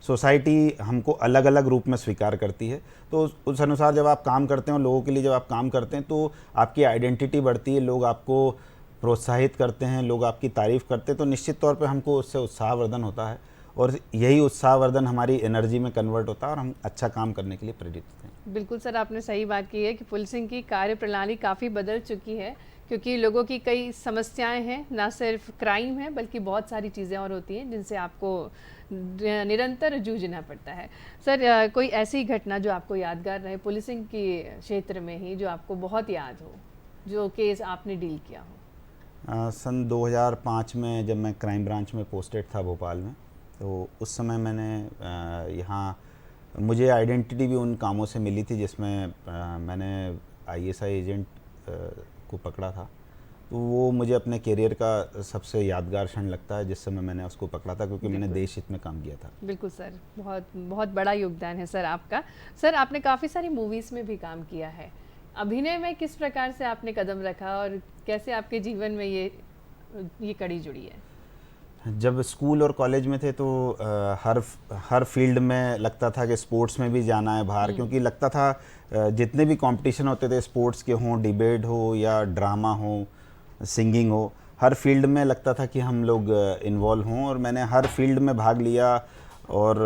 सोसाइटी हमको अलग अलग रूप में स्वीकार करती है। तो उस अनुसार जब आप काम करते हैं, लोगों के लिए जब आप काम करते हैं तो आपकी आइडेंटिटी बढ़ती है, लोग आपको प्रोत्साहित करते हैं, लोग आपकी तारीफ़ करते हैं, तो निश्चित तौर पे हमको उससे उत्साहवर्धन होता है, और यही उत्साहवर्धन हमारी एनर्जी में कन्वर्ट होता है और हम अच्छा काम करने के लिए प्रेरित होते हैं। बिल्कुल सर, आपने सही बात की है कि पुलिसिंग की कार्यप्रणाली काफ़ी बदल चुकी है, क्योंकि लोगों की कई समस्याएं हैं, ना सिर्फ क्राइम है बल्कि बहुत सारी चीज़ें और होती हैं जिनसे आपको निरंतर जूझना पड़ता है। सर, कोई ऐसी घटना जो आपको यादगार रहे पुलिसिंग के क्षेत्र में ही, जो आपको बहुत याद हो, जो केस आपने डील किया हो? सन 2005 में जब मैं क्राइम ब्रांच में पोस्टेड था भोपाल में, तो उस समय मैंने यहाँ मुझे आइडेंटिटी भी उन कामों से मिली थी जिसमें मैंने ISI एजेंट को पकड़ा था। तो वो मुझे अपने करियर का सबसे यादगार क्षण लगता है जिस समय मैंने उसको पकड़ा था, क्योंकि मैंने देश हित में काम किया था। बिल्कुल सर, बहुत बहुत बड़ा योगदान है सर आपका। सर, आपने काफ़ी सारी मूवीज़ में भी काम किया है। अभिनय में किस प्रकार से आपने कदम रखा और कैसे आपके जीवन में ये कड़ी जुड़ी है? जब स्कूल और कॉलेज में थे तो हर फील्ड में लगता था कि स्पोर्ट्स में भी जाना है बाहर, क्योंकि लगता था जितने भी कंपटीशन होते थे, स्पोर्ट्स के हों, डिबेट हो या ड्रामा हो, सिंगिंग हो, हर फील्ड में लगता था कि हम लोग इन्वॉल्व हों, और मैंने हर फील्ड में भाग लिया और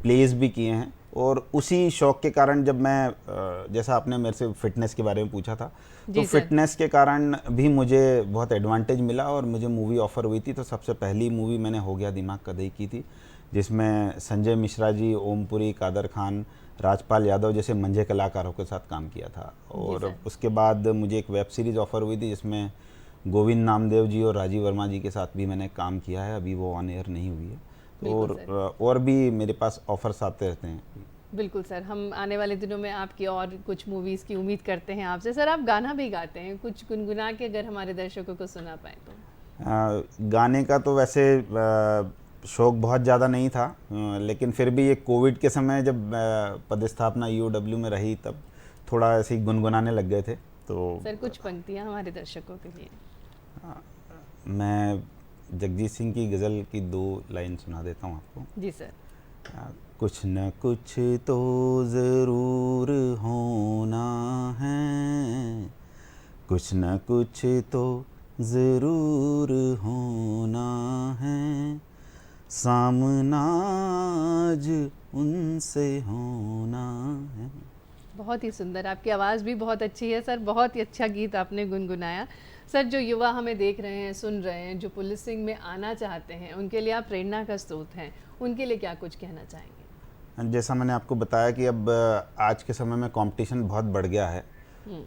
प्लेस भी किए हैं। और उसी शौक़ के कारण जब मैं जैसा आपने मेरे से फिटनेस के बारे में पूछा था, तो फिटनेस के कारण भी मुझे बहुत एडवांटेज मिला और मुझे मूवी ऑफ़र हुई थी। तो सबसे पहली मूवी मैंने हो गया दिमाग कदई की थी, जिसमें संजय मिश्रा जी, ओमपुरी, कादर खान, राजपाल यादव जैसे मंझे कलाकारों के साथ काम किया था। और उसके बाद मुझे एक वेब सीरीज़ ऑफ़र हुई थी जिसमें गोविंद नामदेव जी और राजीव वर्मा जी के साथ भी मैंने काम किया है। अभी वो ऑन एयर नहीं हुई है, और भी मेरे पास ऑफर्स आते रहते हैं। बिल्कुल सर, हम आने वाले दिनों में आपकी और कुछ मूवीज़ की उम्मीद करते हैं आपसे। सर, आप गाना भी गाते हैं, कुछ गुनगुना के अगर हमारे दर्शकों को सुना पाए तो? गाने का तो वैसे शौक़ बहुत ज़्यादा नहीं था, लेकिन फिर भी ये कोविड के समय जब पदस्थापना EOW में रही तब थोड़ा ऐसे ही गुनगुनाने लग गए थे। तो सर, कुछ पंक्तियाँ हमारे दर्शकों के लिए। मैं जगजीत सिंह की गज़ल की 2 लाइन सुना देता हूँ आपको। जी सर। कुछ न कुछ तो ज़रूर होना है, कुछ न कुछ तो ज़रूर होना है, सामना आज उनसे होना है। बहुत ही सुंदर, आपकी आवाज़ भी बहुत अच्छी है सर, बहुत ही अच्छा गीत आपने गुनगुनाया। सर, जो युवा हमें देख रहे हैं, सुन रहे हैं, जो पुलिसिंग में आना चाहते हैं, उनके लिए आप प्रेरणा का स्रोत हैं, उनके लिए क्या कुछ कहना चाहेंगे? जैसा मैंने आपको बताया कि अब आज के समय में कंपटीशन बहुत बढ़ गया है,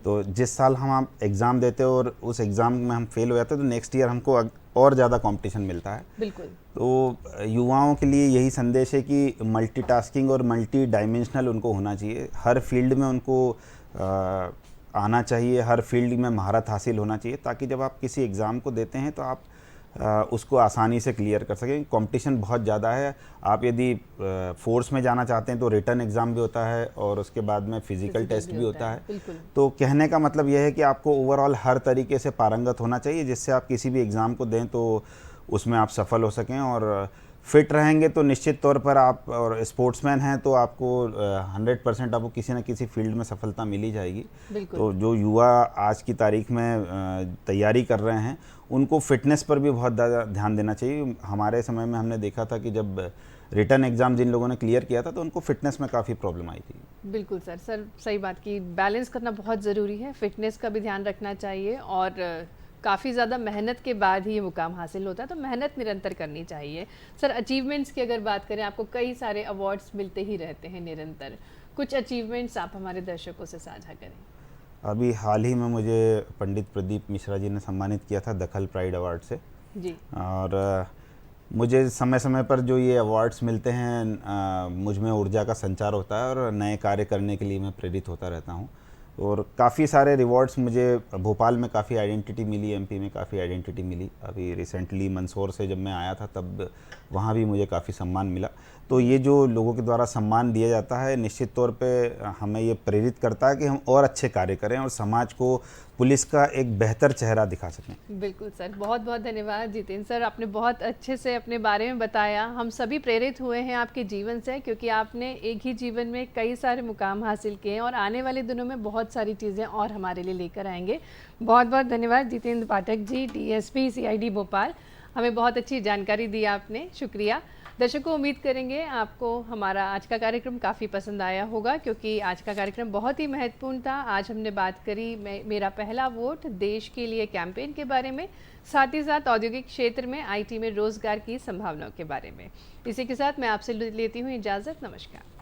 तो जिस साल हम आप एग्ज़ाम देते हैं और उस एग्ज़ाम में हम फेल हो जाते हैं तो नेक्स्ट ईयर हमको और ज़्यादा कंपटीशन मिलता है। बिल्कुल। तो युवाओं के लिए यही संदेश है कि मल्टीटास्किंग और मल्टी डायमेंशनल उनको होना चाहिए, हर फील्ड में उनको आना चाहिए, हर फील्ड में महारत हासिल होना चाहिए, ताकि जब आप किसी एग्ज़ाम को देते हैं तो आप उसको आसानी से क्लियर कर सकें। कंपटीशन बहुत ज़्यादा है। आप यदि फोर्स में जाना चाहते हैं तो रिटर्न एग्ज़ाम भी होता है और उसके बाद में फिजिकल टेस्ट भी होता है। तो कहने का मतलब यह है कि आपको ओवरऑल हर तरीके से पारंगत होना चाहिए, जिससे आप किसी भी एग्ज़ाम को दें तो उसमें आप सफल हो सकें। और फिट रहेंगे तो निश्चित तौर पर आप, और स्पोर्ट्समैन हैं तो आपको 100% आपको किसी न किसी फील्ड में सफलता मिल ही जाएगी। तो जो युवा आज की तारीख में तैयारी कर रहे हैं उनको फिटनेस पर भी बहुत ज़्यादा ध्यान देना चाहिए। हमारे समय में हमने देखा था कि जब रिटर्न एग्ज़ाम जिन लोगों ने क्लियर किया था तो उनको फिटनेस में काफ़ी प्रॉब्लम आई थी। बिल्कुल सर सही बात की, बैलेंस करना बहुत ज़रूरी है, फिटनेस का भी ध्यान रखना चाहिए और काफ़ी ज़्यादा मेहनत के बाद ही ये मुकाम हासिल होता है, तो मेहनत निरंतर करनी चाहिए। सर अचीवमेंट्स की अगर बात करें, आपको कई सारे अवार्ड्स मिलते ही रहते हैं निरंतर, कुछ अचीवमेंट्स आप हमारे दर्शकों से साझा करें। अभी हाल ही में मुझे पंडित प्रदीप मिश्रा जी ने सम्मानित किया था दखल प्राइड अवार्ड से जी। और मुझे समय समय पर जो ये अवार्ड्स मिलते हैं मुझ में ऊर्जा का संचार होता है और नए कार्य करने के लिए मैं प्रेरित होता रहता हूँ। और काफ़ी सारे रिवॉर्ड्स मुझे भोपाल में काफ़ी आइडेंटिटी मिली, एमपी में काफ़ी आइडेंटिटी मिली। अभी रिसेंटली मंदसौर से जब मैं आया था तब वहाँ भी मुझे काफ़ी सम्मान मिला। तो ये जो लोगों के द्वारा सम्मान दिया जाता है निश्चित तौर पे हमें ये प्रेरित करता है कि हम और अच्छे कार्य करें और समाज को पुलिस का एक बेहतर चेहरा दिखा सकें। बिल्कुल सर, बहुत बहुत धन्यवाद जितेंद्र सर, आपने बहुत अच्छे से अपने बारे में बताया। हम सभी प्रेरित हुए हैं आपके जीवन से, क्योंकि आपने एक ही जीवन में कई सारे मुकाम हासिल किए हैं और आने वाले दिनों में बहुत सारी चीज़ें और हमारे लिए लेकर आएंगे। बहुत बहुत धन्यवाद जितेंद्र पाठक जी, डीएसपी CID भोपाल, हमें बहुत अच्छी जानकारी दी आपने, शुक्रिया। दर्शकों उम्मीद करेंगे आपको हमारा आज का कार्यक्रम काफ़ी पसंद आया होगा, क्योंकि आज का कार्यक्रम बहुत ही महत्वपूर्ण था। आज हमने बात करी मेरा पहला वोट देश के लिए कैंपेन के बारे में, साथ ही साथ औद्योगिक क्षेत्र में IT में रोजगार की संभावनाओं के बारे में। इसी के साथ मैं आपसे लेती हूँ इजाज़त, नमस्कार।